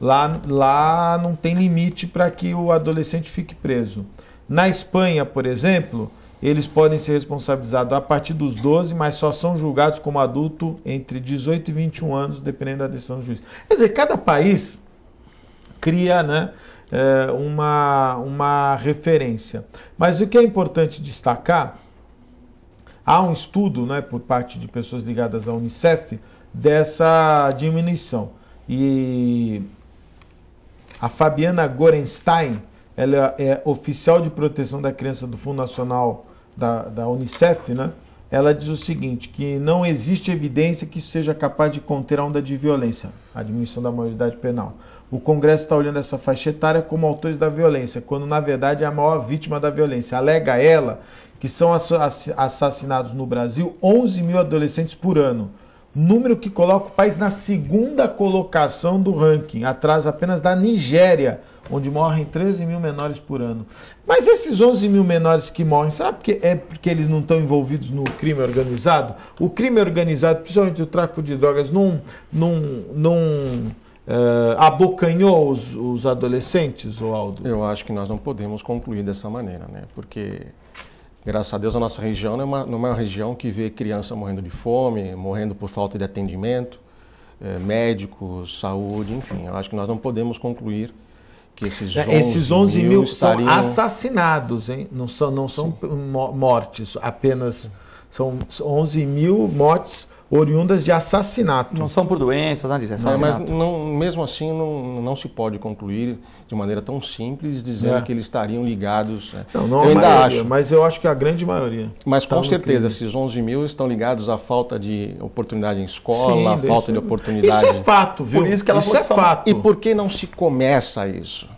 Lá não tem limite para que o adolescente fique preso. Na Espanha, por exemplo, eles podem ser responsabilizados a partir dos 12, mas só são julgados como adulto entre 18 e 21 anos, dependendo da decisão do juiz. Quer dizer, cada país cria, né, uma referência. Mas o que é importante destacar, há um estudo, né, por parte de pessoas ligadas à Unicef dessa diminuição. E a Fabiana Gorenstein, ela é oficial de proteção da criança do Fundo Nacional da Unicef, né? Ela diz o seguinte, que não existe evidência que isso seja capaz de conter a onda de violência, a diminuição da maioridade penal. O Congresso está olhando essa faixa etária como autores da violência, quando na verdade é a maior vítima da violência. Alega ela que são assassinados no Brasil 11 mil adolescentes por ano, número que coloca o país na segunda colocação do ranking, atrás apenas da Nigéria, onde morrem 13 mil menores por ano. Mas esses 11 mil menores que morrem, será porque eles não estão envolvidos no crime organizado? O crime organizado, principalmente o tráfico de drogas, não abocanhou os adolescentes, Aldo? Eu acho que nós não podemos concluir dessa maneira, né? Porque, graças a Deus, a nossa região não é uma região que vê criança morrendo de fome, morrendo por falta de atendimento, médicos, saúde, enfim. Eu acho que nós não podemos concluir que esses 11 mil estariam... são assassinados, hein? Não são mortes, apenas são 11 mil mortes oriundas de assassinato. Não são por doença, nada disso, é assassinato. Mas mesmo assim não se pode concluir de maneira tão simples dizendo que eles estariam ligados. Não eu ainda acho. Mas eu acho que a grande maioria. Mas com certeza, esses 11 mil estão ligados à falta de oportunidade em escola, à falta de oportunidade... Isso é fato, viu? Por isso que ela é fato. E por que não se começa isso?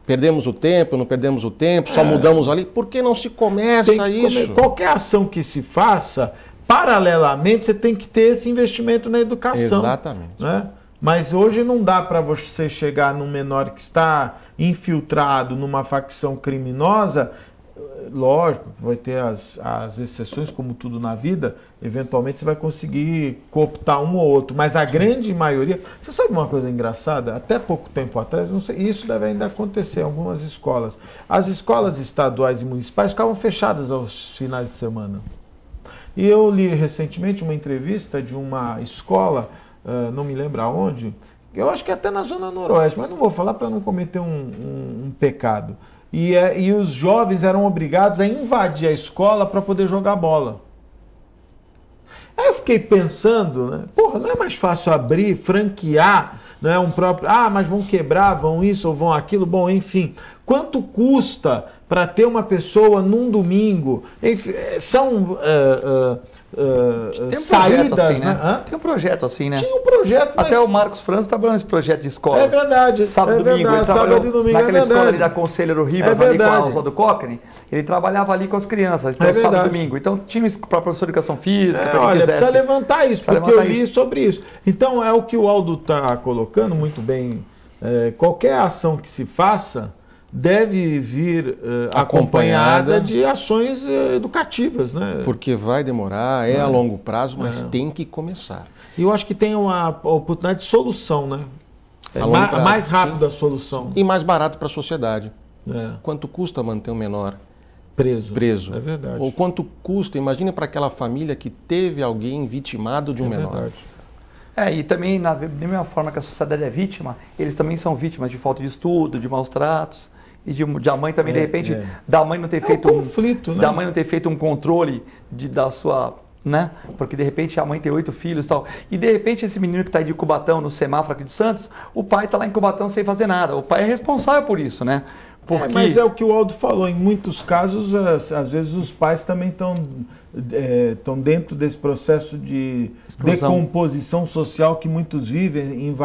Perdemos o tempo, não perdemos o tempo, só mudamos ali. Por que não se começa isso? Qualquer ação que se faça... Paralelamente, você tem que ter esse investimento na educação. Exatamente. Né? Mas hoje não dá para você chegar num menor que está infiltrado numa facção criminosa. Lógico, vai ter as exceções, como tudo na vida. Eventualmente você vai conseguir cooptar um ou outro. Mas a grande maioria... Você sabe uma coisa engraçada? Até pouco tempo atrás, não sei, isso deve ainda acontecer em algumas escolas. As escolas estaduais e municipais ficavam fechadas aos finais de semana. E eu li recentemente uma entrevista de uma escola, não me lembro aonde, eu acho que até na Zona Noroeste, mas não vou falar para não cometer um pecado. E os jovens eram obrigados a invadir a escola para poder jogar bola. Aí eu fiquei pensando, né? Porra, não é mais fácil abrir, franquear, né, mas vão quebrar, vão isso ou vão aquilo, bom, enfim. Quanto custa para ter uma pessoa num domingo? Enfim, são saídas, assim, né? Tem um projeto assim, né? Tinha um projeto, mas... Até o Marcos França trabalhando nesse projeto de escolas. É verdade. Sábado e domingo. Ele trabalhou naquela escola ali da Conselheiro Ribas, ali com a Oswaldo Cochrane. Ele trabalhava ali com as crianças, então sábado e domingo. Então tinha para professor de educação física, para quem quisesse. Precisa levantar isso, porque eu li sobre isso. Então é o que o Aldo está colocando muito bem. Qualquer ação que se faça deve vir acompanhada de ações educativas, né? Porque vai demorar, a longo prazo, mas tem que começar. E eu acho que tem uma oportunidade de solução, né? Mais rápida a solução. E mais barato para a sociedade. Quanto custa manter um menor preso? É verdade. Ou quanto custa, imagina para aquela família que teve alguém vitimado de um menor. Verdade. E também, da mesma forma que a sociedade é vítima, eles também são vítimas de falta de estudo, de maus tratos. E de a mãe também, de repente, da mãe não ter feito conflito, né? Da mãe não ter feito um controle da sua, né? Porque de repente a mãe tem 8 filhos e tal. E de repente esse menino que está aí de Cubatão, no semáforo aqui de Santos, o pai está lá em Cubatão sem fazer nada. O pai é responsável por isso, né? Porque... mas é o que o Aldo falou, em muitos casos, às vezes os pais também estão dentro desse processo de decomposição social que muitos vivem em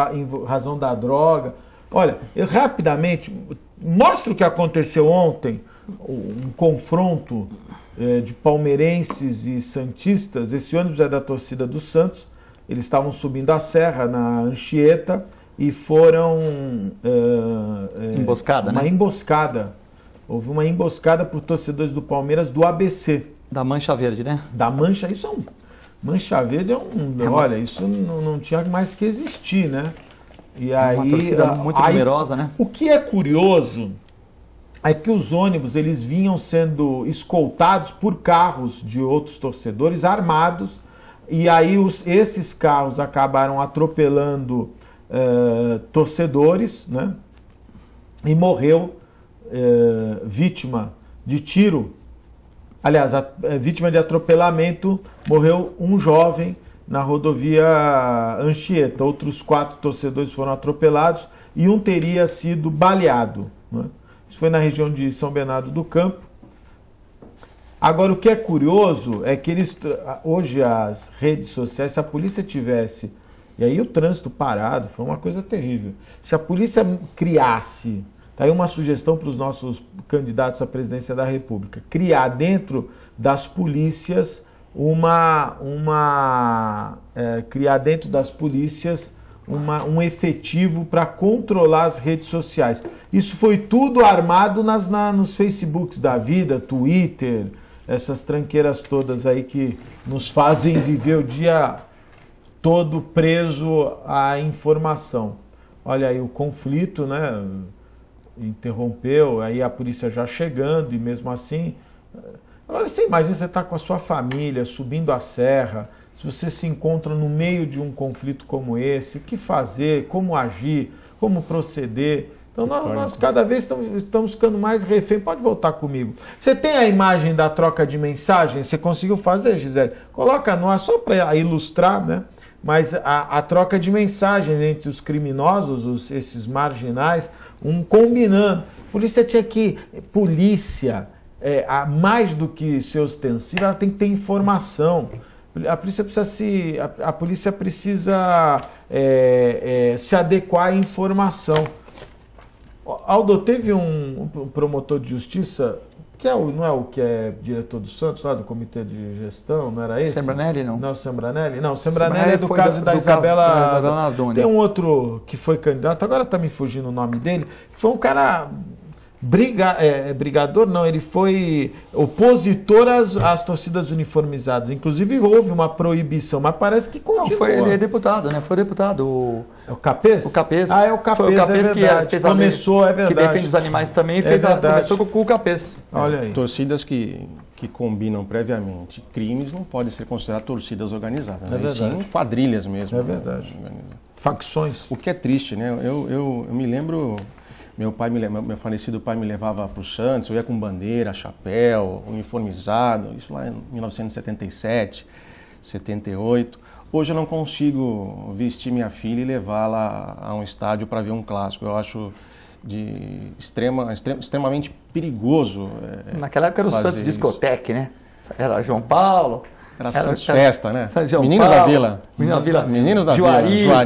razão da droga. Olha, rapidamente, mostra o que aconteceu ontem, um confronto de palmeirenses e santistas. Esse ônibus é da torcida do Santos, eles estavam subindo a serra na Anchieta, e foram... Emboscada, uma né? emboscada. Houve uma emboscada por torcedores do Palmeiras do ABC. Da Mancha Verde, né? Da Mancha, isso é um... Mancha Verde é um... Olha, isso não tinha mais que existir, né? E aí, uma torcida muito numerosa, né? O que é curioso é que os ônibus, eles vinham sendo escoltados por carros de outros torcedores armados, e aí esses carros acabaram atropelando torcedores, né? E morreu vítima de tiro. Aliás, vítima de atropelamento, morreu um jovem na rodovia Anchieta. Outros 4 torcedores foram atropelados e um teria sido baleado, né? Isso foi na região de São Bernardo do Campo. Agora, o que é curioso é que hoje as redes sociais, se a polícia tivesse, e aí o trânsito parado, foi uma coisa terrível. Se a polícia criasse, tá aí uma sugestão para os nossos candidatos à presidência da República, criar dentro das polícias um efetivo para controlar as redes sociais. Isso foi tudo armado nos Facebooks da vida, Twitter, essas tranqueiras todas aí que nos fazem viver o dia todo preso à informação. Olha aí o conflito, né? Interrompeu, aí a polícia já chegando e mesmo assim... Agora você imagina, você está com a sua família subindo a serra, se você se encontra no meio de um conflito como esse, o que fazer, como agir, como proceder. Então nós cada vez estamos ficando mais refém. Pode voltar comigo. Você tem a imagem da troca de mensagens? Você conseguiu fazer, Gisele? Coloca no ar só para ilustrar, né? Mas a troca de mensagens entre os criminosos, esses marginais, combinando. Polícia tinha que... mais do que ser ostensiva, ela tem que ter informação. A polícia precisa se adequar à informação. Aldo, teve um promotor de justiça, não é o que é diretor do Santos, lá do Comitê de Gestão, não era esse? Sembranelli, não. Não, Sembranelli? Não, Sembranelli é do caso da Isabela Adônia. Tem um outro que foi candidato, agora está me fugindo o nome dele, que foi um cara... brigador não, ele foi opositor às torcidas uniformizadas. Inclusive houve uma proibição, mas parece que continua. Ele é deputado, né? Foi deputado. É o Capês? O Capês. Ah, é o Capês, foi o Capês é que fez começou, é verdade. Que defende os animais também, começou com o Capês. Olha aí. Torcidas que combinam previamente crimes não podem ser consideradas torcidas organizadas. É verdade. Sim, quadrilhas mesmo. É verdade. Facções. O que é triste, né? Eu me lembro... Meu falecido pai me levava para o Santos, eu ia com bandeira, chapéu, uniformizado, isso lá em 1977, 78. Hoje eu não consigo vestir minha filha e levá-la a um estádio para ver um clássico. Eu acho extremamente perigoso. Naquela época era o Santos Discoteque, né? Era João Paulo... Era Santos Festa, né? Meninos da Vila. Meninos da Juari, Vila.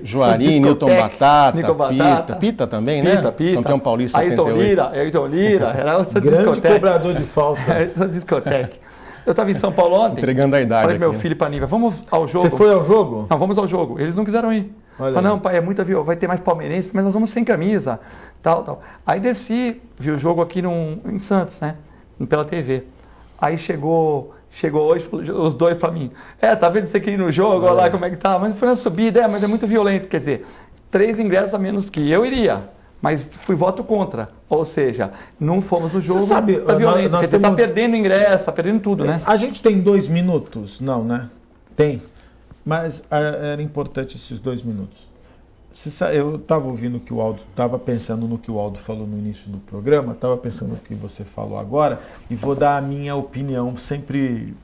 Juari, Newton Batata. Pita também, né? Pita. Campeão paulista 78. Ayrton Lira. Era o Santos Grande Discoteque. Cobrador de falta. Santos Discoteque. Eu estava em São Paulo ontem. Entregando a idade. Falei pro meu filho e pra Nívia, vamos ao jogo. Você foi ao jogo? Não, vamos ao jogo. Eles não quiseram ir. Falaram, não, pai, é muita violência, vai ter mais palmeirense, mas nós vamos sem camisa. Tal. Aí desci, vi o jogo aqui em Santos, né? Pela TV. Aí chegou hoje os dois pra mim. Tá vendo isso aqui no jogo, olha lá como é que tá. Mas foi na subida, mas é muito violento. Quer dizer, 3 ingressos a menos que eu iria, mas fui voto contra. Ou seja, não fomos no jogo da violência. Quer dizer, tá perdendo ingresso, tá perdendo tudo, né? A gente tem 2 minutos? Não, né? Tem. Mas era importante esses 2 minutos. Eu estava ouvindo o que o Aldo, estava pensando no que o Aldo falou no início do programa, estava pensando no que você falou agora, e vou dar a minha opinião, sempre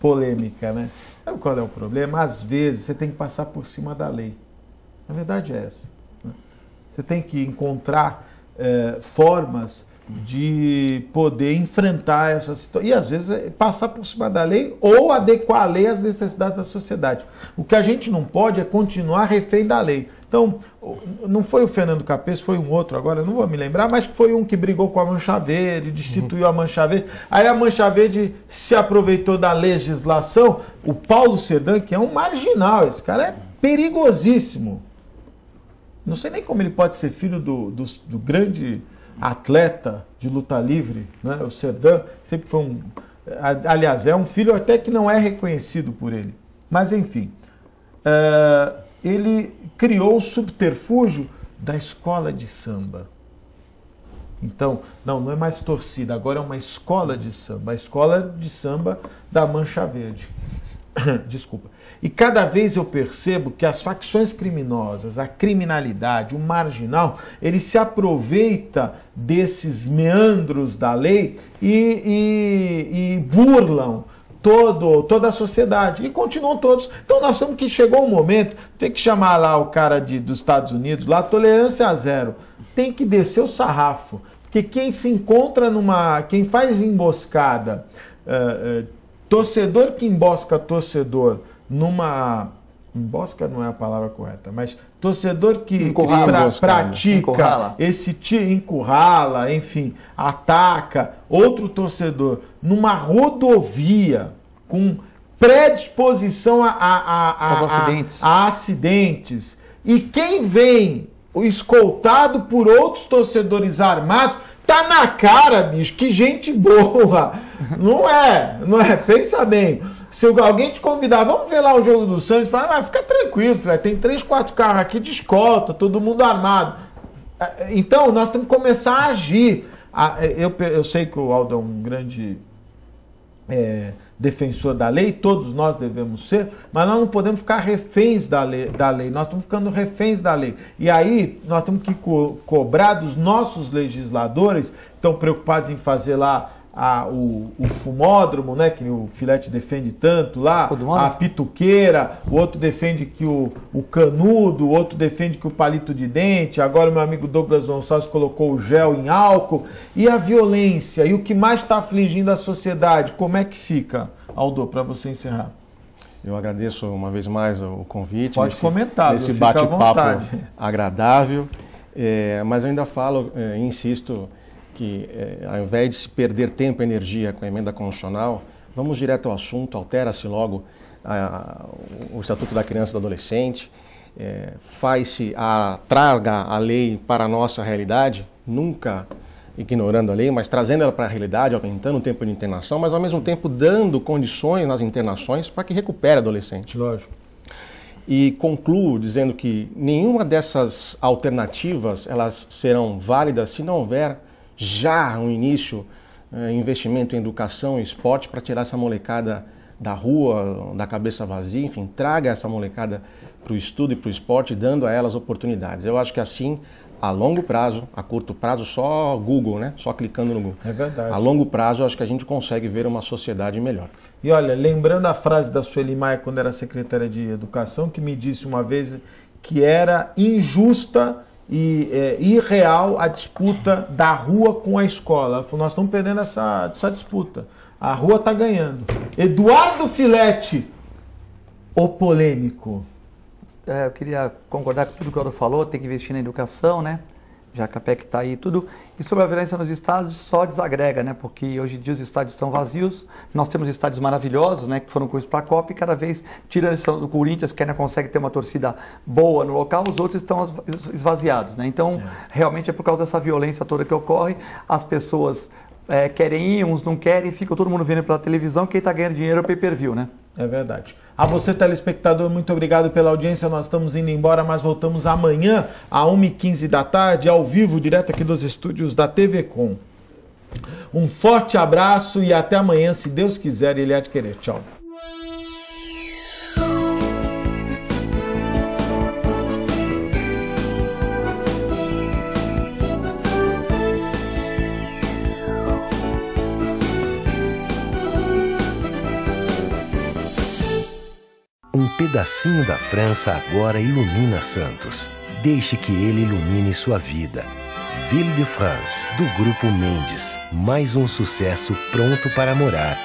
polêmica, né? Sabe qual é o problema? Às vezes você tem que passar por cima da lei. A verdade é essa. Né? Você tem que encontrar formas de poder enfrentar essa situação. E às vezes passar por cima da lei ou adequar a lei às necessidades da sociedade. O que a gente não pode é continuar refém da lei. Então, não foi o Fernando Capês, foi um outro agora, eu não vou me lembrar, mas foi um que brigou com a Mancha Verde, destituiu a Mancha Verde. Aí a Mancha Verde se aproveitou da legislação. O Paulo Sedan, que é um marginal, esse cara é perigosíssimo. Não sei nem como ele pode ser filho do grande atleta de luta livre, né? O Cerdan sempre foi um... Aliás, é um filho até que não é reconhecido por ele. Mas, enfim, ele criou o subterfúgio da escola de samba. Então, não é mais torcida, agora é uma escola de samba. A escola de samba da Mancha Verde. Desculpa. E cada vez eu percebo que as facções criminosas, a criminalidade, o marginal, ele se aproveita desses meandros da lei e burlam toda a sociedade. E continuam todos. Então nós temos que, chegou um momento, tem que chamar lá o cara dos Estados Unidos, lá, tolerância zero. Tem que descer o sarrafo. Porque quem se encontra quem faz emboscada, torcedor que embosca torcedor embosca não é a palavra correta, mas torcedor que pratica encurrala, enfim, ataca outro torcedor numa rodovia com predisposição a acidentes, e quem vem escoltado por outros torcedores armados, tá na cara, bicho, que gente boa. Não é, pensa bem. Se alguém te convidar, vamos ver lá o jogo do Santos, fala, fica tranquilo, filho, tem 3, 4 carros aqui de escolta, todo mundo armado. Então, nós temos que começar a agir. Eu sei que o Aldo é um grande defensor da lei, todos nós devemos ser, mas nós não podemos ficar reféns da lei, nós estamos ficando reféns da lei. E aí, nós temos que cobrar dos nossos legisladores, que estão preocupados em fazer lá o fumódromo, né, que o Filete defende tanto lá, a pituqueira, o outro defende que o canudo, o outro defende que o palito de dente, agora o meu amigo Douglas Gonçalves colocou o gel em álcool, e a violência, e o que mais está afligindo a sociedade, como é que fica, Aldo, para você encerrar? Eu agradeço uma vez mais o convite. Pode comentar, nesse bate-papo agradável, mas eu ainda falo, insisto, que ao invés de se perder tempo e energia com a emenda constitucional, vamos direto ao assunto, altera-se logo o Estatuto da Criança e do Adolescente, traga a lei para a nossa realidade, nunca ignorando a lei, mas trazendo ela para a realidade, aumentando o tempo de internação, mas ao mesmo tempo dando condições nas internações para que recupere o adolescente. Lógico. E concluo dizendo que nenhuma dessas alternativas elas serão válidas se não houver já um início, investimento em educação e esporte para tirar essa molecada da rua, da cabeça vazia, enfim, traga essa molecada para o estudo e para o esporte, dando a elas oportunidades. Eu acho que assim, a longo prazo, a curto prazo, só Google, né? Só clicando no Google. É verdade. A longo prazo, eu acho que a gente consegue ver uma sociedade melhor. E olha, lembrando a frase da Sueli Maia, quando era secretária de Educação, que me disse uma vez que era injusta e irreal a disputa da rua com a escola. Ela falou, nós estamos perdendo essa disputa. A rua está ganhando. Eduardo Filete, o polêmico. Eu queria concordar com tudo que o Aldo falou, tem que investir na educação, né? Já que a PEC está aí e tudo. E sobre a violência nos estádios, só desagrega, né? Porque hoje em dia os estádios estão vazios, nós temos estádios maravilhosos, né? Que foram construídos para a Copa e cada vez, tirando a lição do Corinthians, que ainda consegue ter uma torcida boa no local, os outros estão esvaziados, né? Então, realmente é por causa dessa violência toda que ocorre, as pessoas querem ir, uns não querem, fica todo mundo vendo pela televisão, quem está ganhando dinheiro é o pay-per-view, né? É verdade. A você, telespectador, muito obrigado pela audiência. Nós estamos indo embora, mas voltamos amanhã, às 1h15 da tarde, ao vivo, direto aqui dos estúdios da TV Com. Um forte abraço e até amanhã, se Deus quiser e Ele há de querer. Tchau. Um pedacinho da França agora ilumina Santos. Deixe que ele ilumine sua vida. Ville de France, do Grupo Mendes. Mais um sucesso pronto para morar.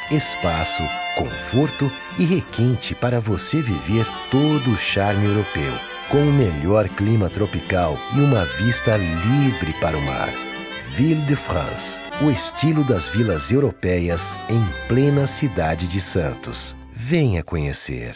Espaço, conforto e requinte para você viver todo o charme europeu. Com o melhor clima tropical e uma vista livre para o mar. Ville de France, o estilo das vilas europeias em plena cidade de Santos. Venha conhecer.